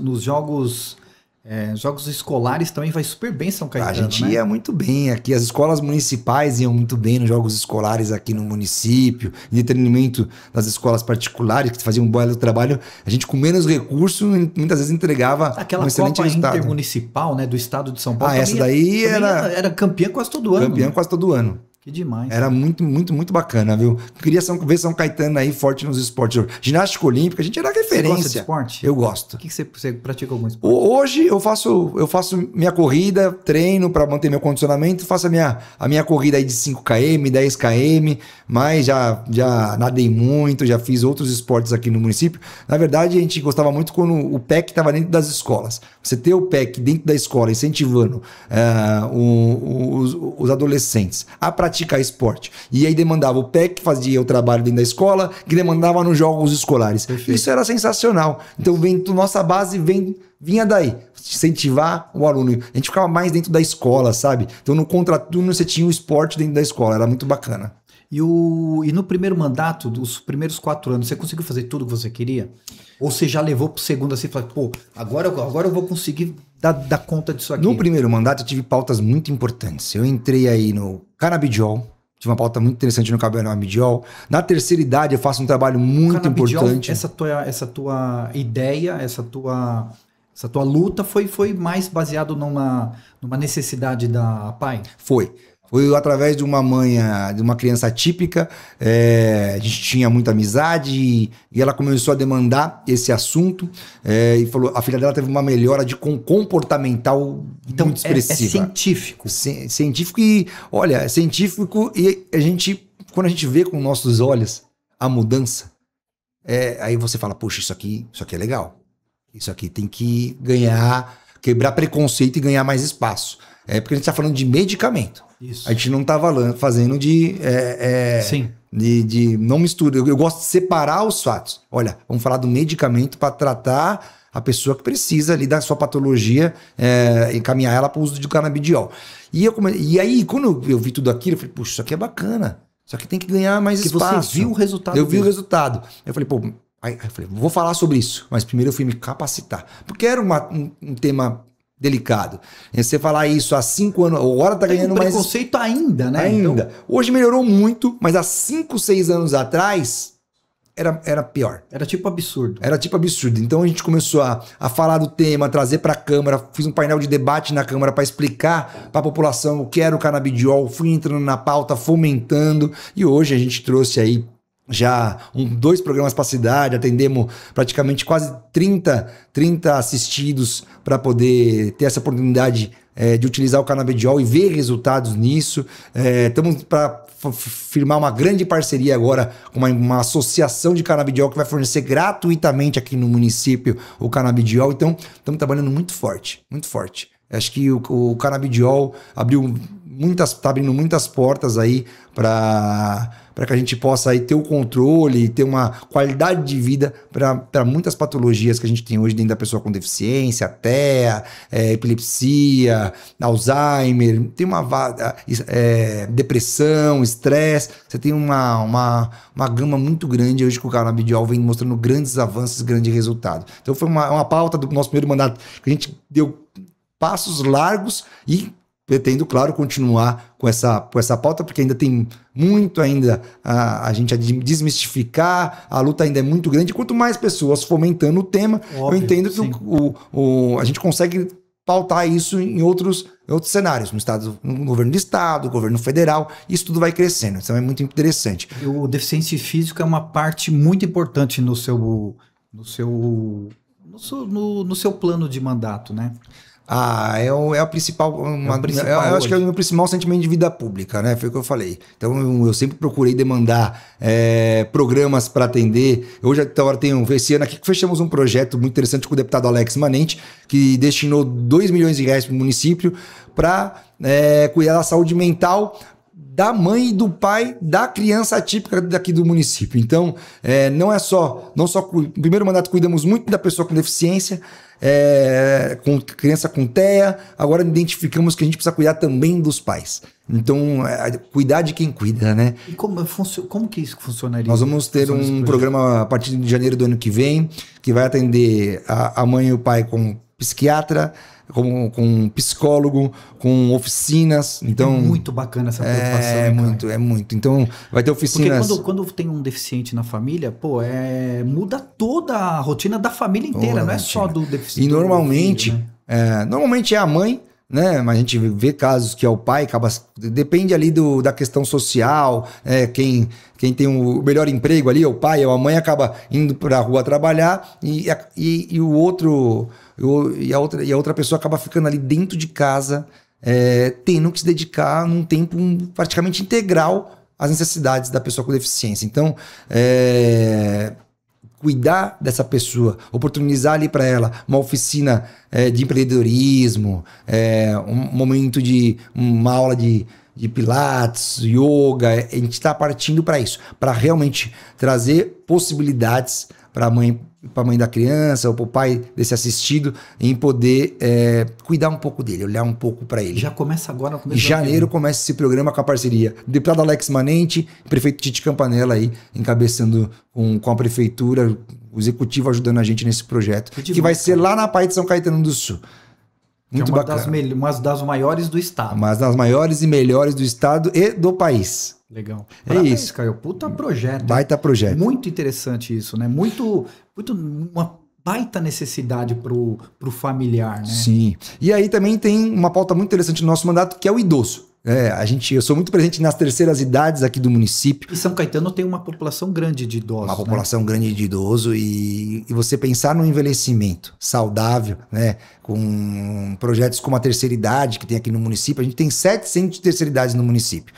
Nos jogos escolares também vai super bem São Caetano. A gente ia muito bem aqui. As escolas municipais iam muito bem nos jogos escolares aqui no município, em detrimento das escolas particulares, que faziam um belo trabalho. A gente, com menos recurso, muitas vezes entregava um excelente Copa resultado. Intermunicipal, né, do estado de São Paulo. Essa daí era campeã quase todo ano. Campeã quase todo ano. Que demais. Era muito, muito, muito bacana, viu? Queria ver São Caetano aí forte nos esportes. Ginástica olímpica, a gente era referência. Você gosta de esporte? Eu gosto. O que você pratica algum esporte? Hoje eu faço minha corrida, treino para manter meu condicionamento, faço a minha corrida aí de 5 km, 10 km, mas já nadei muito, já fiz outros esportes aqui no município. Na verdade, a gente gostava muito quando o PEC estava dentro das escolas. Você ter o PEC dentro da escola, incentivando os adolescentes a praticar esporte. E aí demandava o PEC, que fazia o trabalho dentro da escola, que demandava nos jogos escolares. Perfeito. Isso era sensacional. Então, nossa base vinha daí, incentivar o aluno. A gente ficava mais dentro da escola, sabe? Então, no contraturno, você tinha o esporte dentro da escola. Era muito bacana. E no primeiro mandato, dos primeiros 4 anos, você conseguiu fazer tudo o que você queria? Ou você já levou pro segundo assim e falou, pô, agora eu vou conseguir dar conta disso aqui? No primeiro mandato eu tive pautas muito importantes. Eu entrei aí no canabidiol, tive uma pauta muito interessante no canabidiol. Na terceira idade eu faço um trabalho muito importante. Essa tua ideia, essa tua luta foi mais baseado numa necessidade da PAI? Foi através de uma mãe, de uma criança atípica, a gente tinha muita amizade e ela começou a demandar esse assunto e falou, a filha dela teve uma melhora comportamental muito expressiva. É científico. Científico e, olha, científico e quando a gente vê com nossos olhos a mudança, aí você fala, poxa, isso aqui é legal. Isso aqui tem que quebrar preconceito e ganhar mais espaço. Porque a gente está falando de medicamento. Isso. A gente não está fazendo de não mistura. Eu gosto de separar os fatos. Olha, vamos falar do medicamento para tratar a pessoa que precisa ali da sua patologia, encaminhar ela para o uso de canabidiol. E aí, quando eu vi tudo aquilo, eu falei, puxa, isso aqui é bacana. Isso aqui tem que ganhar mais espaço. Você viu o resultado. Eu vi o resultado. Eu falei, pô, aí eu falei, vou falar sobre isso. Mas primeiro eu fui me capacitar. Porque era um tema delicado. E você falar isso há 5 anos, agora tá ganhando mais... preconceito ainda, né? Ainda. Então... Hoje melhorou muito, mas há 5, 6 anos atrás era pior. Era tipo absurdo. Era tipo absurdo. Então a gente começou a falar do tema, trazer para a Câmara, fiz um painel de debate na Câmara para explicar para a população o que era o canabidiol, fui entrando na pauta, fomentando, e hoje a gente trouxe aí já 2 programas para a cidade, atendemos praticamente quase 30 assistidos para poder ter essa oportunidade de utilizar o canabidiol e ver resultados nisso. Estamos para firmar uma grande parceria agora com uma associação de canabidiol que vai fornecer gratuitamente aqui no município o canabidiol. Então, estamos trabalhando muito forte, muito forte. Acho que o canabidiol está abrindo muitas portas aí para que a gente possa aí ter o controle, ter uma qualidade de vida para muitas patologias que a gente tem hoje dentro da pessoa com deficiência, TEA, epilepsia, Alzheimer, tem depressão, estresse. Você tem uma gama muito grande hoje que o canabidiol vem mostrando grandes avanços, grandes resultados. Então foi uma pauta do nosso primeiro mandato que a gente deu passos largos e pretendo, claro, continuar com essa pauta, porque ainda tem muito a gente a desmistificar, a luta ainda é muito grande. Quanto mais pessoas fomentando o tema, óbvio, eu entendo que a gente consegue pautar isso em outros cenários, no governo do estado, governo federal, isso tudo vai crescendo. Então é muito interessante. O deficiência física é uma parte muito importante no seu plano de mandato, né? É a principal. Eu acho que é o meu principal sentimento de vida pública, né? Foi o que eu falei. Então eu sempre procurei demandar programas para atender. Hoje agora esse ano aqui que fechamos um projeto muito interessante com o deputado Alex Manente, que destinou R$2 milhões para o município para cuidar da saúde mental da mãe e do pai da criança atípica daqui do município. Então, não só no primeiro mandato cuidamos muito da pessoa com deficiência, com criança com TEA, agora identificamos que a gente precisa cuidar também dos pais. Então, cuidar de quem cuida, né? E como que isso funcionaria? Nós vamos ter um programa a partir de janeiro do ano que vem, que vai atender a mãe e o pai com psiquiatra, com psicólogo, com oficinas. Então, é muito bacana essa preocupação. É muito. Então, vai ter oficinas. Porque quando tem um deficiente na família, muda toda a rotina da família inteira, não é só do deficiente. E normalmente, normalmente é a mãe, né? Mas a gente vê casos que é o pai, depende ali da questão social, quem tem o melhor emprego ali, o pai ou a mãe acaba indo para a rua trabalhar e o outro e a outra pessoa acaba ficando ali dentro de casa, tendo que se dedicar num tempo praticamente integral às necessidades da pessoa com deficiência. Então, cuidar dessa pessoa, oportunizar ali para ela uma oficina de empreendedorismo, um momento de uma aula de pilates, yoga, a gente está partindo para isso, para realmente trazer possibilidades para a mãe da criança ou para o pai desse assistido em poder cuidar um pouco dele, olhar um pouco para ele. Já começa agora? Em janeiro começa esse programa com a parceria do deputado Alex Manente e prefeito Tite Campanella aí, encabeçando com a prefeitura, o executivo ajudando a gente nesse projeto, que vai ser lá na Pai de São Caetano do Sul. Muito bacana. Uma das maiores do estado. Uma das maiores e melhores do estado e do país. Legal. Parabéns, isso, Caio. Puta projeto. Baita projeto. Muito interessante isso, né? Uma baita necessidade pro familiar, né? Sim. E aí também tem uma pauta muito interessante no nosso mandato, que é o idoso. Eu sou muito presente nas terceiras idades aqui do município. E São Caetano tem uma população grande de idosos. Uma população grande de idoso e você pensar no envelhecimento saudável, né? Com projetos como a terceira idade que tem aqui no município, a gente tem 7 centros de terceira idade no município.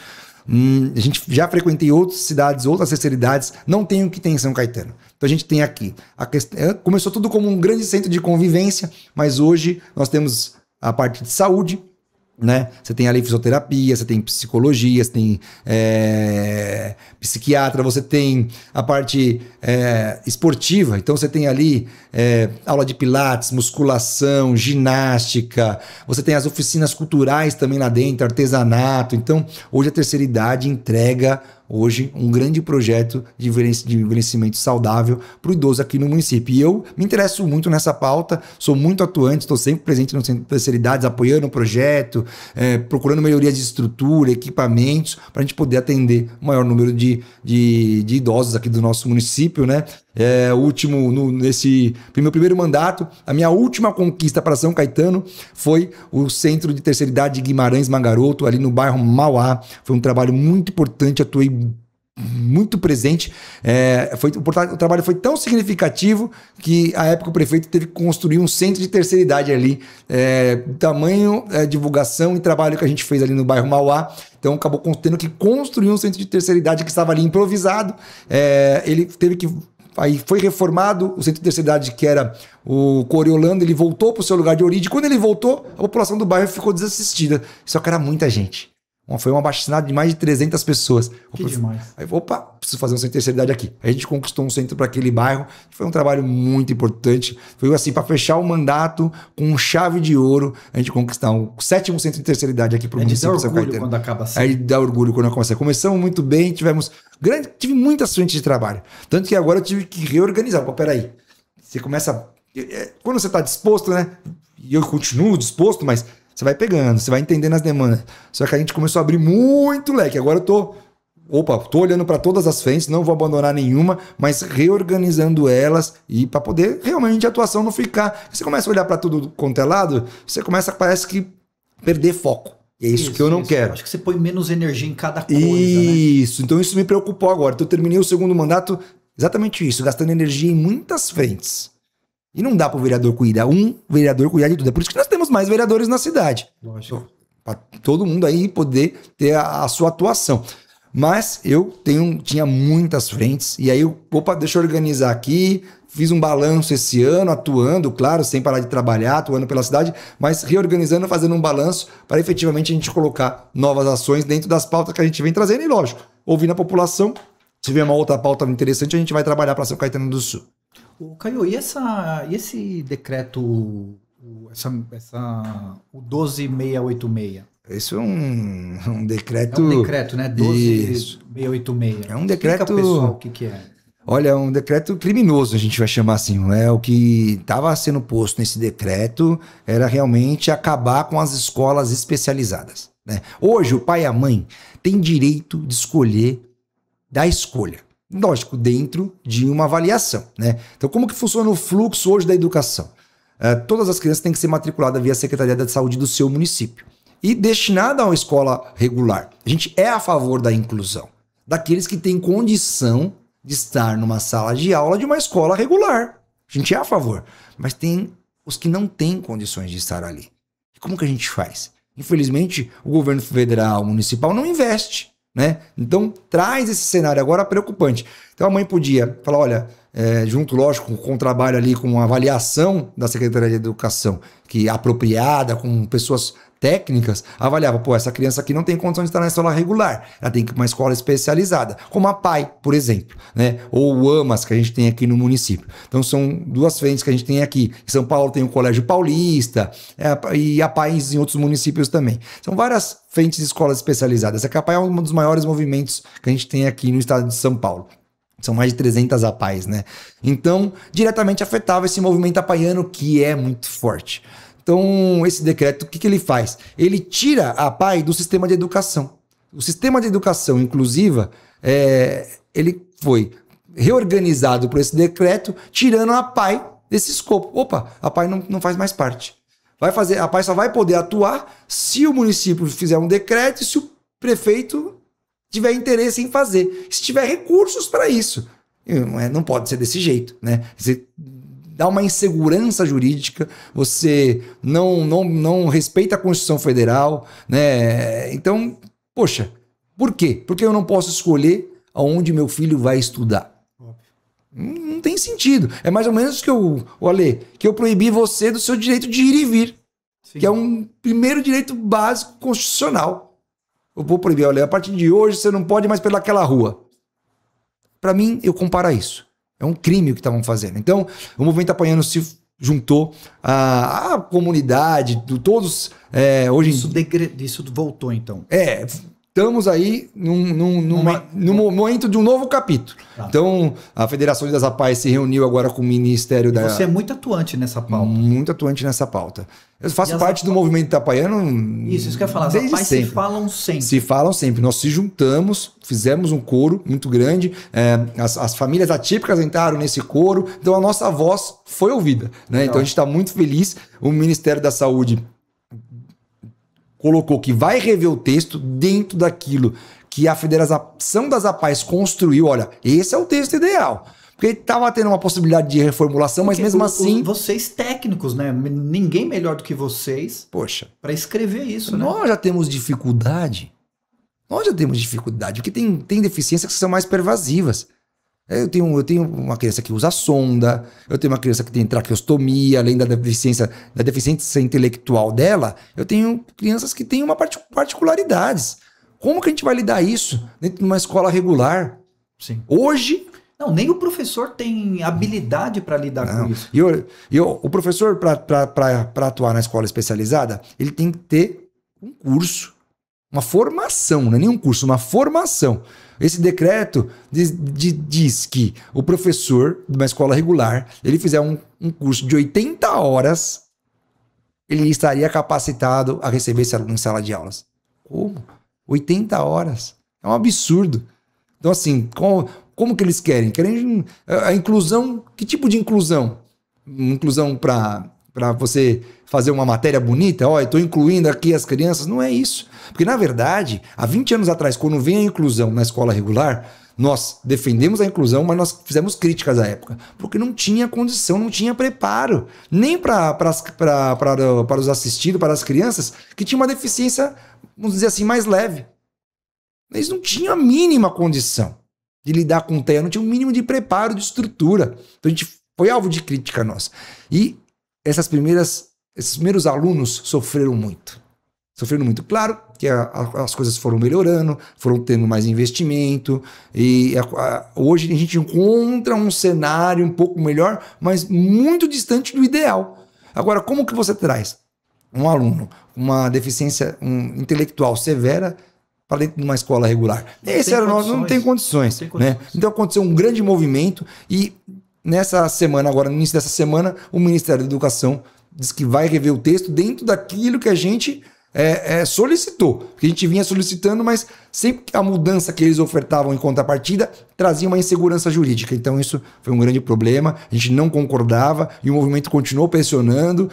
A gente já frequentei outras cidades, outras terceiras idades, não tem o que tem em São Caetano. Então a gente tem aqui. Começou tudo como um grande centro de convivência, mas hoje nós temos a parte de saúde, né? Você tem ali fisioterapia, você tem psicologia, você tem psiquiatra, você tem a parte esportiva, então você tem ali aula de pilates, musculação, ginástica, você tem as oficinas culturais também lá dentro, artesanato. Então hoje a terceira idade entrega um grande projeto de envelhecimento saudável para o idoso aqui no município. E eu me interesso muito nessa pauta, sou muito atuante, estou sempre presente no Centro de Terceira Idade, apoiando o projeto, procurando melhorias de estrutura, equipamentos, para a gente poder atender o maior número de idosos aqui do nosso município, né? Nesse meu primeiro mandato, a minha última conquista para São Caetano foi o Centro de Terceira Idade de Guimarães Mangaroto, ali no bairro Mauá. Foi um trabalho muito importante, atuei muito presente. O trabalho foi tão significativo que, à época, o prefeito teve que construir um centro de terceira idade ali. Tamanho, divulgação e trabalho que a gente fez ali no bairro Mauá. Então, acabou tendo que construir um centro de terceira idade que estava ali improvisado. Ele teve que... Aí foi reformado o centro de terceira idade, que era o Coriolano, ele voltou para o seu lugar de origem. Quando ele voltou, a população do bairro ficou desassistida. Só que era muita gente. Foi um abaixo-assinado de mais de 300 pessoas. Que demais. Aí, preciso fazer um centro de terceira idade aqui. Aí a gente conquistou um centro para aquele bairro. Foi um trabalho muito importante. Foi assim, para fechar o mandato com chave de ouro, a gente conquistar um 7º centro de terceira idade aqui para o município de São Caetano. Quando acaba assim. Aí dá orgulho quando começa. Começamos muito bem, tive muitas frentes de trabalho. Tanto que agora eu tive que reorganizar. Pô, peraí. Você começa... Quando você está disposto, né? E eu continuo disposto, mas... Você vai pegando, você vai entendendo as demandas. Só que a gente começou a abrir muito leque. Agora eu tô olhando para todas as frentes, não vou abandonar nenhuma, mas reorganizando elas e para poder realmente a atuação não ficar. Você começa a olhar para tudo quanto é lado, você começa, parece que, perder foco. E é isso que eu não quero. Acho que você põe menos energia em cada coisa, Isso, né? Então isso me preocupou agora. Então eu terminei o segundo mandato exatamente isso, gastando energia em muitas frentes. E não dá para o vereador cuidar, um vereador cuidar de tudo. É por isso que nós temos mais vereadores na cidade. Lógico. Para todo mundo aí poder ter a sua atuação. Mas eu tinha muitas frentes. E aí, deixa eu organizar aqui. Fiz um balanço esse ano, atuando, claro, sem parar de trabalhar, atuando pela cidade, mas reorganizando, fazendo um balanço para efetivamente a gente colocar novas ações dentro das pautas que a gente vem trazendo. E lógico, ouvindo a população, se vier uma outra pauta interessante, a gente vai trabalhar para São Caetano do Sul. Caio, e esse decreto, o 12686? Isso é um decreto... É um decreto, né? 12686. É um decreto... Explica, pessoal, o que é? Olha, é um decreto criminoso, a gente vai chamar assim. O que estava sendo posto nesse decreto era realmente acabar com as escolas especializadas, né? Hoje, o pai e a mãe têm direito de escolher da escolha. Lógico, dentro de uma avaliação, né? Então, como que funciona o fluxo hoje da educação? Todas as crianças têm que ser matriculadas via Secretaria da Saúde do seu município e destinada a uma escola regular. A gente é a favor da inclusão daqueles que têm condição de estar numa sala de aula de uma escola regular. A gente é a favor. Mas tem os que não têm condições de estar ali. E como que a gente faz? Infelizmente, o governo federal, municipal não investe, né? Então traz esse cenário agora preocupante. Então a mãe podia falar, olha, junto, lógico, com o trabalho ali, com a avaliação da Secretaria de Educação, que é apropriada, com pessoas técnicas, avaliava, essa criança aqui não tem condição de estar na escola regular, ela tem que ir para uma escola especializada, como a PAI, por exemplo, né? Ou o AMAS, que a gente tem aqui no município. Então são duas frentes que a gente tem aqui. Em São Paulo tem o Colégio Paulista, e a PAI em outros municípios também. São várias frentes de escolas especializadas. A PAI é um dos maiores movimentos que a gente tem aqui no estado de São Paulo. São mais de 300 APAIs, né? Então, diretamente afetava esse movimento apaiano, que é muito forte. Então, esse decreto, o que ele faz? Ele tira a APAI do sistema de educação. O sistema de educação inclusiva, ele foi reorganizado por esse decreto, tirando a APAI desse escopo. Opa, a APAI não faz mais parte. A APAI só vai poder atuar se o município fizer um decreto e se o prefeito tiver interesse em fazer. Se tiver recursos para isso. Não pode ser desse jeito, né? Você dá uma insegurança jurídica, você não respeita a Constituição Federal, né? Então, poxa, por quê? Porque eu não posso escolher aonde meu filho vai estudar. Não tem sentido. É mais ou menos que eu proibi você do seu direito de ir e vir. Sim. Que é um primeiro direito básico constitucional. Eu vou proibir, olha, a partir de hoje você não pode mais pelaquela rua. Para mim, eu comparo a isso. É um crime o que estavam fazendo. Então, o movimento apaiano se juntou à comunidade, todos... hoje Isso voltou, então. Estamos aí no momento de um novo capítulo. Tá. Então, a Federação das APAIs se reuniu agora com o Ministério da... Você é muito atuante nessa pauta. Muito atuante nessa pauta. Eu faço parte do movimento apaiano. Isso que eu ia falar. As APAIs se falam sempre. Se falam sempre. Nós se juntamos, fizemos um coro muito grande. As famílias atípicas entraram nesse coro. Então, a nossa voz foi ouvida, né? Então, a gente está muito feliz. O Ministério da Saúde colocou que vai rever o texto dentro daquilo que a Federação das APAES construiu. Olha, esse é o texto ideal. Porque estava tendo uma possibilidade de reformulação, mas mesmo assim... Vocês técnicos, né? Ninguém melhor do que vocês, poxa, para escrever isso, né? Nós já temos dificuldade. Porque tem deficiências que são mais pervasivas. Eu tenho uma criança que usa sonda, eu tenho uma criança que tem traqueostomia, além da deficiência intelectual dela, eu tenho crianças que têm particularidades. Como que a gente vai lidar isso dentro de uma escola regular? Sim. Hoje... Não, nem o professor tem habilidade para lidar com isso. O professor, para atuar na escola especializada, ele tem que ter um curso, uma formação, não é nem um curso, uma formação. Esse decreto diz que o professor de uma escola regular, ele fizer um curso de 80 horas, ele estaria capacitado a receber esse aluno em sala de aulas. Como? 80 horas. É um absurdo. Então, assim, como que eles querem? Querem a inclusão? Que tipo de inclusão? Inclusão para você fazer uma matéria bonita? Ó, eu estou incluindo aqui as crianças. Não é isso. Porque, na verdade, há 20 anos atrás, quando veio a inclusão na escola regular, nós defendemos a inclusão, mas nós fizemos críticas à época. Porque não tinha condição, não tinha preparo. Nem para os assistidos, para as crianças, que tinham uma deficiência, vamos dizer assim, mais leve. Eles não tinham a mínima condição de lidar com o TEA, não tinha o mínimo de preparo, de estrutura. Então a gente foi alvo de crítica nossa. E esses primeiros alunos sofreram muito. Sofreram muito. Claro que as coisas foram melhorando, foram tendo mais investimento, e hoje a gente encontra um cenário um pouco melhor, mas muito distante do ideal. Agora, como que você traz um aluno com uma deficiência intelectual severa para dentro de uma escola regular? Não tem condições. Né? Então aconteceu um grande movimento e nessa semana, agora no início dessa semana, o Ministério da Educação diz que vai rever o texto dentro daquilo que a gente solicitou. Porque a gente vinha solicitando, mas sempre a mudança que eles ofertavam em contrapartida trazia uma insegurança jurídica. Então isso foi um grande problema, a gente não concordava e o movimento continuou pressionando,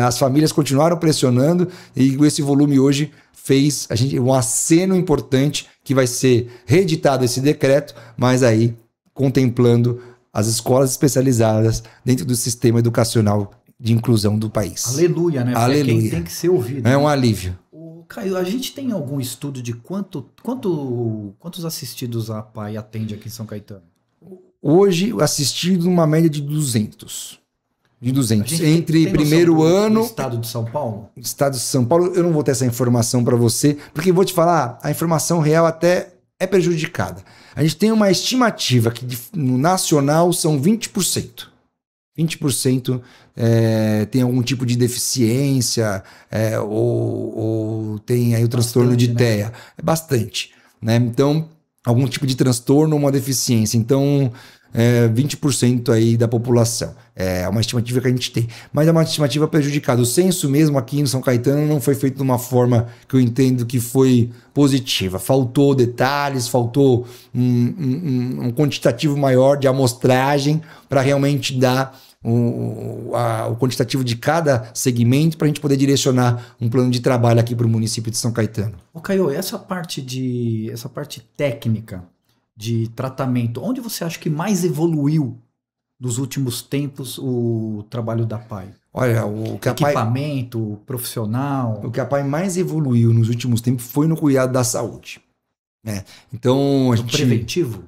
as famílias continuaram pressionando e esse volume hoje fez um aceno importante que vai ser reeditado esse decreto, mas aí contemplando as escolas especializadas dentro do sistema educacional de inclusão do país. Aleluia, né? Aleluia. Quem tem que ser ouvido. É um alívio. Caio, a gente tem algum estudo de quantos assistidos a APAE atende aqui em São Caetano? Hoje, assistido uma média de 200. De 200. Entre tem primeiro ano... do estado de São Paulo? Estado de São Paulo, eu não vou ter essa informação para você, porque vou te falar, a informação real até é prejudicada. A gente tem uma estimativa que no nacional são 20%. 20% tem algum tipo de deficiência ou tem aí o transtorno de TEA. Né? É bastante. Né? Então, algum tipo de transtorno ou uma deficiência. Então, 20% aí da população. É uma estimativa que a gente tem. Mas é uma estimativa prejudicada. O censo mesmo aqui em São Caetano não foi feito de uma forma que eu entendo que foi positiva. Faltou detalhes, faltou um quantitativo maior de amostragem para realmente dar o quantitativo de cada segmento para a gente poder direcionar um plano de trabalho aqui para o município de São Caetano. Ô Caio, essa parte técnica de tratamento, onde você acha que mais evoluiu nos últimos tempos o trabalho da APAE? Olha, equipamento, profissional. O que a APAE mais evoluiu nos últimos tempos foi no cuidado da saúde. Então, preventivo?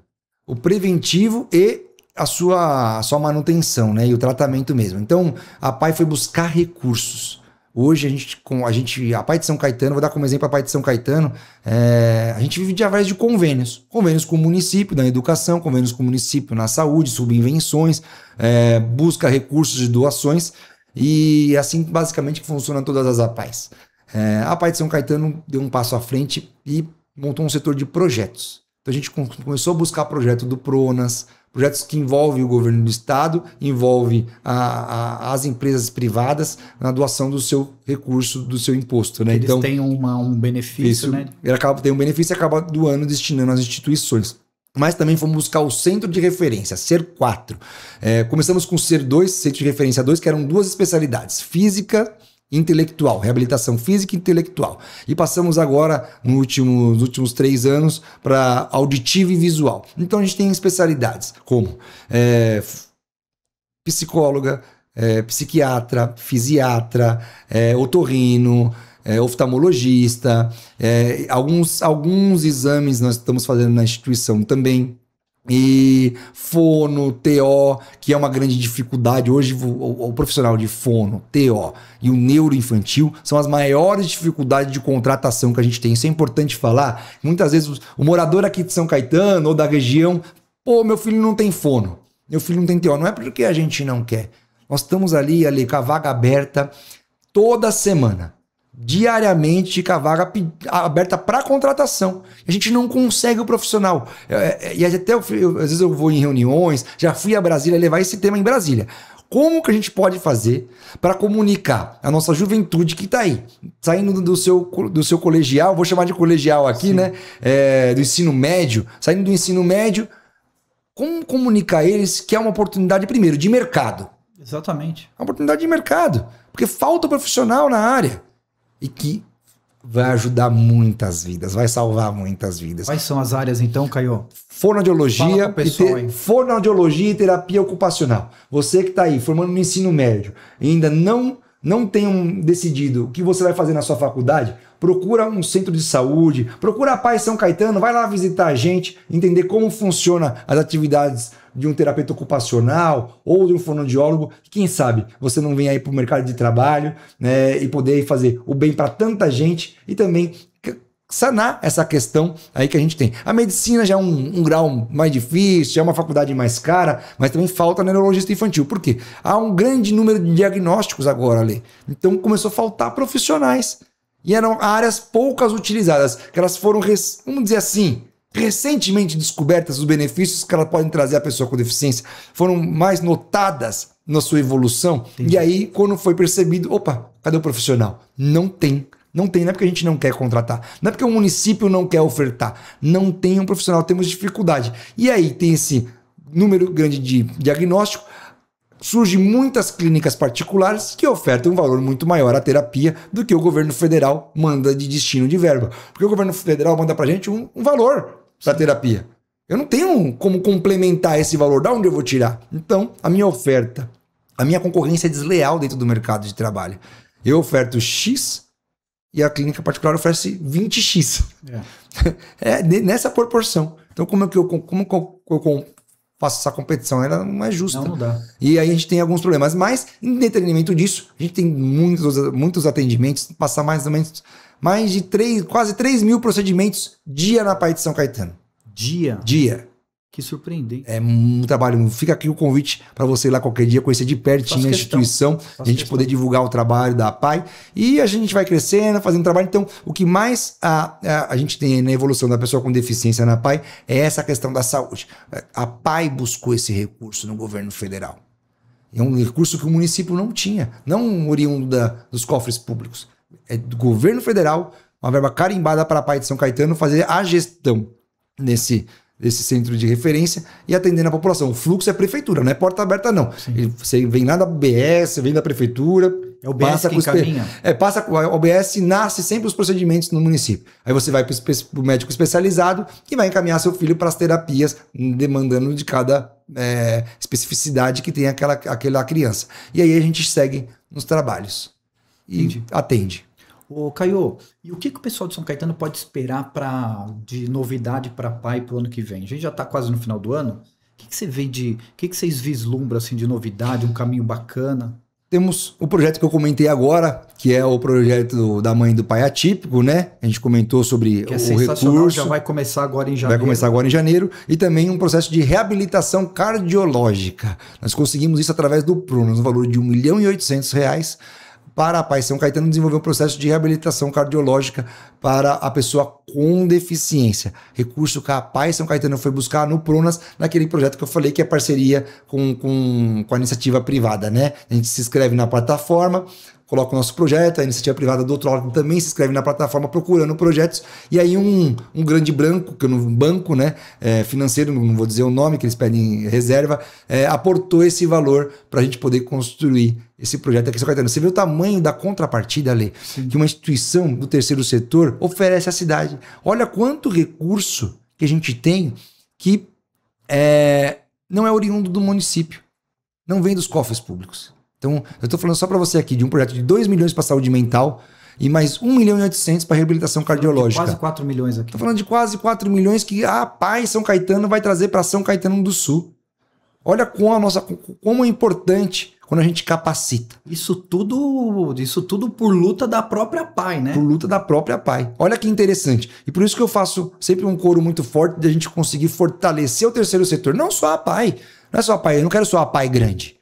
O preventivo e a sua manutenção, né? E o tratamento mesmo. Então, a APAE foi buscar recursos. Hoje, a APAE de São Caetano, vou dar como exemplo a APAE de São Caetano, a gente vive através de convênios. Convênios com o município na educação, convênios com o município na saúde, subvenções, busca recursos de doações e assim, basicamente, que funcionam todas as APAEs. A APAE de São Caetano deu um passo à frente e montou um setor de projetos. Então, a gente começou a buscar projeto do PRONAS, projetos que envolvem o governo do estado, envolvem as empresas privadas na doação do seu recurso, do seu imposto. Né? Eles então, têm um benefício, né? Tem um benefício e acaba doando, destinando às instituições. Mas também fomos buscar o centro de referência, CER 4. Começamos com o CER 2, centro de referência 2, que eram duas especialidades, física intelectual, reabilitação física e intelectual. E passamos agora, nos últimos 3 anos, para auditivo e visual. Então a gente tem especialidades como psicóloga, psiquiatra, fisiatra, otorrino, oftalmologista, alguns exames nós estamos fazendo na instituição também. E fono, TO, que é uma grande dificuldade. Hoje o profissional de fono, TO e o neuroinfantil são as maiores dificuldades de contratação que a gente tem. Isso é importante falar. Muitas vezes o morador aqui de São Caetano ou da região, pô, meu filho não tem fono, meu filho não tem TO. Não é porque a gente não quer. Nós estamos ali com a vaga aberta toda semana. Diariamente com a vaga aberta para contratação. A gente não consegue o profissional. E até às vezes eu vou em reuniões, já fui a Brasília levar esse tema em Brasília. Como que a gente pode fazer para comunicar a nossa juventude que está aí, saindo do seu colegial, vou chamar de colegial aqui, sim, né? Do ensino médio, saindo do ensino médio, como comunicar eles que é uma oportunidade, primeiro, de mercado. Exatamente. Uma oportunidade de mercado, porque falta profissional na área. E que vai ajudar muitas vidas, vai salvar muitas vidas. Quais são as áreas então, Caio? Fonoaudiologia e terapia ocupacional. Você que está aí formando no ensino médio e ainda não tem decidido o que você vai fazer na sua faculdade, procura um centro de saúde, procura a Pai São Caetano, vai lá visitar a gente, entender como funciona as atividades de um terapeuta ocupacional ou de um fonoaudiólogo. Quem sabe você não vem aí para o mercado de trabalho, né, e poder fazer o bem para tanta gente e também sanar essa questão aí que a gente tem. A medicina já é um grau mais difícil, já é uma faculdade mais cara, mas também falta neurologista infantil. Por quê? Há um grande número de diagnósticos agora ali. Então começou a faltar profissionais. E eram áreas poucas utilizadas, que elas foram, vamos dizer assim, recentemente descobertas, os benefícios que elas podem trazer à pessoa com deficiência, foram mais notadas na sua evolução. Entendi. E aí, quando foi percebido, opa, cadê o profissional? Não tem. Não tem, não é porque a gente não quer contratar, não é porque o município não quer ofertar, não tem um profissional, temos dificuldade. E aí tem esse número grande de diagnóstico, surgem muitas clínicas particulares que ofertam um valor muito maior à terapia do que o governo federal manda de destino de verba. Porque o governo federal manda pra gente um valor para terapia. Eu não tenho como complementar esse valor, da onde eu vou tirar? Então, a minha oferta, a minha concorrência é desleal dentro do mercado de trabalho. Eu oferto X e a clínica particular oferece 20x. Nessa proporção. Então, como eu faço essa competição? Ela não é justa. Não dá. E aí a gente tem alguns problemas. Mas, em detrimento disso, a gente tem muitos atendimentos, passar mais ou menos quase 3 mil procedimentos dia na Pai de São Caetano. Dia. Que surpreendente. É um trabalho. Fica aqui o convite para você ir lá qualquer dia, conhecer de pertinho a instituição, a gente poder divulgar o trabalho da PAI. E a gente vai crescendo, fazendo trabalho. Então, o que mais a gente tem na evolução da pessoa com deficiência na PAI é essa questão da saúde. A PAI buscou esse recurso no governo federal. É um recurso que o município não tinha, não oriundo dos cofres públicos. É do governo federal, uma verba carimbada para a PAI de São Caetano fazer a gestão desse centro de referência e atendendo a população. O fluxo é prefeitura, não é porta aberta não. Você vem lá da OBS, vem da prefeitura. É o OBS que encaminha? A OBS nasce sempre os procedimentos no município. Aí você vai para o médico especializado e vai encaminhar seu filho para as terapias, demandando de cada especificidade que tem aquela criança. E aí a gente segue nos trabalhos e atende. Ô, Caio, e o que o pessoal de São Caetano pode esperar de novidade para PAI para o ano que vem? A gente já está quase no final do ano. O que você vê o que vocês vislumbram assim, de novidade, um caminho bacana? Temos o projeto que eu comentei agora, que é o projeto da Mãe do Pai Atípico, né? A gente comentou sobre que é o recurso. Já vai começar agora em janeiro. Vai começar agora em janeiro. E também um processo de reabilitação cardiológica. Nós conseguimos isso através do Prunas, no valor de R$ 1.800.000, para a Pai São Caetano desenvolver um processo de reabilitação cardiológica para a pessoa com deficiência. Recurso que a Pai São Caetano foi buscar no Prunas, naquele projeto que eu falei que é parceria com a iniciativa privada, né? A gente se inscreve na plataforma, coloca o nosso projeto, a iniciativa privada do outro lado também se inscreve na plataforma procurando projetos, e aí um grande banco, né, financeiro, não vou dizer o nome, que eles pedem reserva, aportou esse valor para a gente poder construir esse projeto aqui em São Caetano. Você vê o tamanho da contrapartida, Lê, que uma instituição do terceiro setor oferece à cidade. Olha quanto recurso que a gente tem que não é oriundo do município, não vem dos cofres públicos. Então, eu estou falando só para você aqui de um projeto de 2 milhões para saúde mental e mais 1.800.000 para reabilitação cardiológica. Quase 4 milhões aqui. Estou falando de quase 4 milhões que a PAI São Caetano vai trazer para São Caetano do Sul. Olha como é importante quando a gente capacita. Isso tudo por luta da própria PAI, né? Por luta da própria PAI. Olha que interessante. E por isso que eu faço sempre um coro muito forte de a gente conseguir fortalecer o terceiro setor. Não só a PAI. Não é só a PAI. Eu não quero só a PAI grande.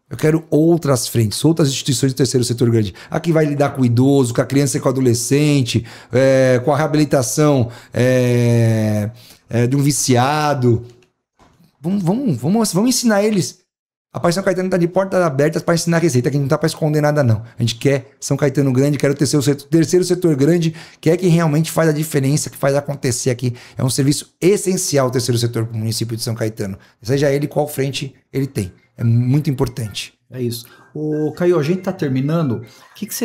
Eu quero outras frentes, outras instituições do terceiro setor grande. Aqui vai lidar com o idoso, com a criança e com o adolescente, com a reabilitação de um viciado. Vamos ensinar eles. A PAI São Caetano está de portas abertas para ensinar receita, que não está para esconder nada, não. A gente quer São Caetano grande, quer o terceiro setor grande, quer que realmente faz a diferença, que faz acontecer aqui. É um serviço essencial o terceiro setor para o município de São Caetano. Seja ele qual frente ele tem. É muito importante. É isso. Ô, Caio, a gente tá terminando.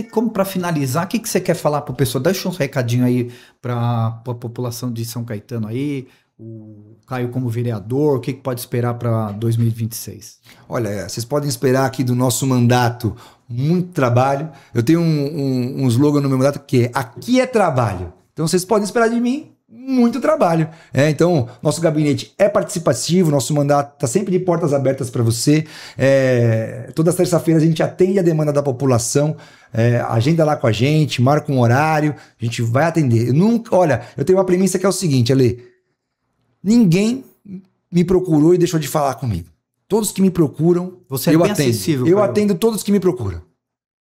Como para finalizar, o que você quer falar pro pessoal? Deixa um recadinho aí para a população de São Caetano aí. O Caio como vereador, o que pode esperar para 2026? Olha, vocês podem esperar aqui do nosso mandato muito trabalho. Eu tenho um slogan no meu mandato que é aqui é trabalho. Então vocês podem esperar de mim muito trabalho. Então, nosso gabinete é participativo, nosso mandato está sempre de portas abertas para você. Todas as terças-feiras a gente atende a demanda da população. Agenda lá com a gente, marca um horário, a gente vai atender. Olha, eu tenho uma premissa que é o seguinte, Ale. Ninguém me procurou e deixou de falar comigo. Todos que me procuram, você é bem acessível. Eu atendo todos que me procuram.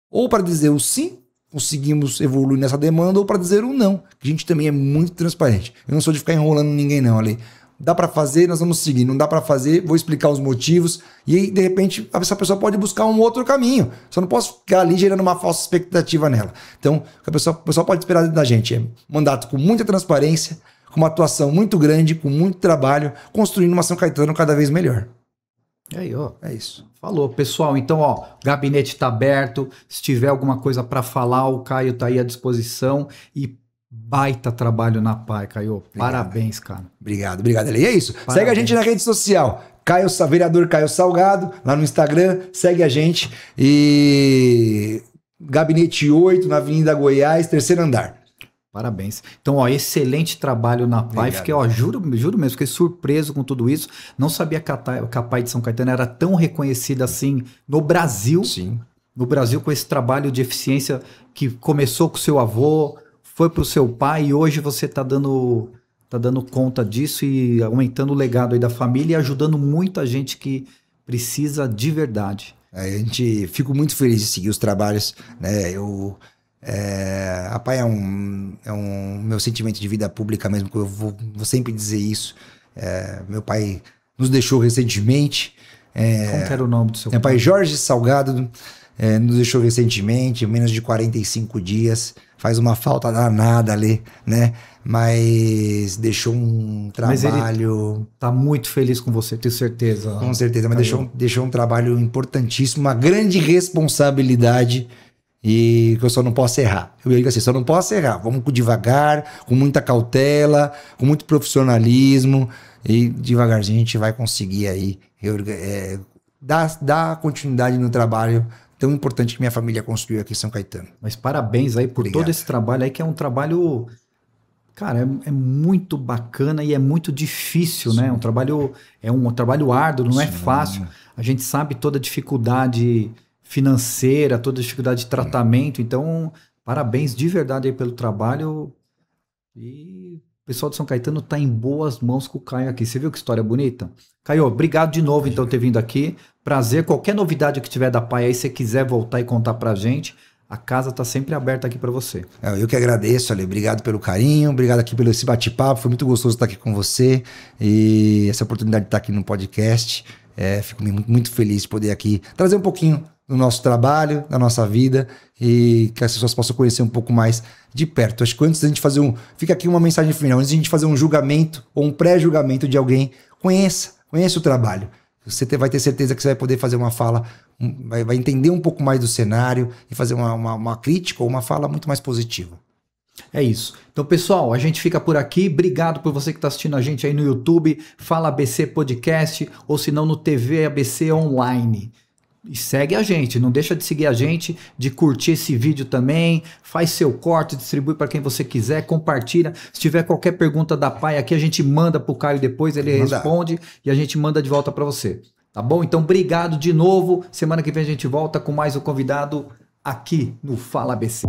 Ou para dizer o sim, conseguimos evoluir nessa demanda, ou para dizer o não, que a gente também é muito transparente. Eu não sou de ficar enrolando ninguém não, Ale. Dá para fazer, nós vamos seguir. Não dá para fazer, vou explicar os motivos. E aí, de repente, essa pessoa pode buscar um outro caminho. Só não posso ficar ali gerando uma falsa expectativa nela. Então, o pessoal pode esperar da gente é mandato com muita transparência, com uma atuação muito grande, com muito trabalho, construindo uma São Caetano cada vez melhor. E aí, ó. É isso. Falou, pessoal. Então, ó, o gabinete tá aberto. Se tiver alguma coisa para falar, o Caio tá aí à disposição. E baita trabalho na PAI, Caio. Parabéns, cara. Obrigado, Eli. E é isso. Parabéns. Segue a gente na rede social. Vereador Caio Salgado, lá no Instagram. Segue a gente. E Gabinete 8, na Avenida Goiás, 3º andar. Parabéns. Então, ó, excelente trabalho na PAI. Obrigado. Fiquei, ó, juro mesmo, fiquei surpreso com tudo isso. Não sabia que a PAI de São Caetano era tão reconhecida assim no Brasil. Sim. No Brasil, com esse trabalho de eficiência que começou com o seu avô, foi para o seu pai e hoje você tá dando conta disso e aumentando o legado aí da família e ajudando muita gente que precisa de verdade. Fico muito feliz de seguir os trabalhos, né? A PAI é um meu sentimento de vida pública mesmo, que eu vou sempre dizer isso. Meu pai nos deixou recentemente. Como que era o nome do seu pai? Meu pai, Jorge Salgado, nos deixou recentemente, menos de 45 dias. Faz uma falta danada ali, né? Mas deixou um trabalho... Mas ele tá muito feliz com você, tenho certeza. Com certeza, mas deixou um trabalho importantíssimo, uma grande responsabilidade... E que eu só não posso errar. Eu digo assim, só não posso errar. Vamos devagar, com muita cautela, com muito profissionalismo. E devagarzinho a gente vai conseguir aí dar continuidade no trabalho tão importante que minha família construiu aqui em São Caetano. Mas parabéns aí por todo esse trabalho aí, que é um trabalho... Cara, é muito bacana e é muito difícil, Sim. né? É um trabalho árduo, não Sim. é fácil. A gente sabe toda a dificuldade... financeira, toda a dificuldade de tratamento. Então, parabéns de verdade aí pelo trabalho. E o pessoal de São Caetano tá em boas mãos com o Caio aqui. Você viu que história bonita? Caio, obrigado de novo então por ter vindo aqui. Prazer. Qualquer novidade que tiver da PAI aí, se você quiser voltar e contar pra gente, a casa tá sempre aberta aqui para você. Eu que agradeço, Ale. Obrigado pelo carinho, obrigado aqui pelo esse bate-papo. Foi muito gostoso estar aqui com você e essa oportunidade de estar aqui no podcast. Fico muito feliz de poder aqui trazer um pouquinho do nosso trabalho, da nossa vida, e que as pessoas possam conhecer um pouco mais de perto. Acho que antes da gente fazer fica aqui uma mensagem final, antes de a gente fazer um julgamento ou um pré-julgamento de alguém, conheça o trabalho. Você vai ter certeza que você vai poder fazer uma fala, vai entender um pouco mais do cenário e fazer uma crítica ou uma fala muito mais positiva. É isso. Então, pessoal, a gente fica por aqui. Obrigado por você que está assistindo a gente aí no YouTube, Fala ABC Podcast, ou se não no TV ABC Online. E segue a gente, não deixa de seguir a gente, de curtir esse vídeo também, faz seu corte, distribui para quem você quiser, compartilha. Se tiver qualquer pergunta da Pai aqui, a gente manda pro Caio depois, ele responde e a gente manda de volta para você. Tá bom? Então, obrigado de novo. Semana que vem a gente volta com mais um convidado aqui no Fala ABC.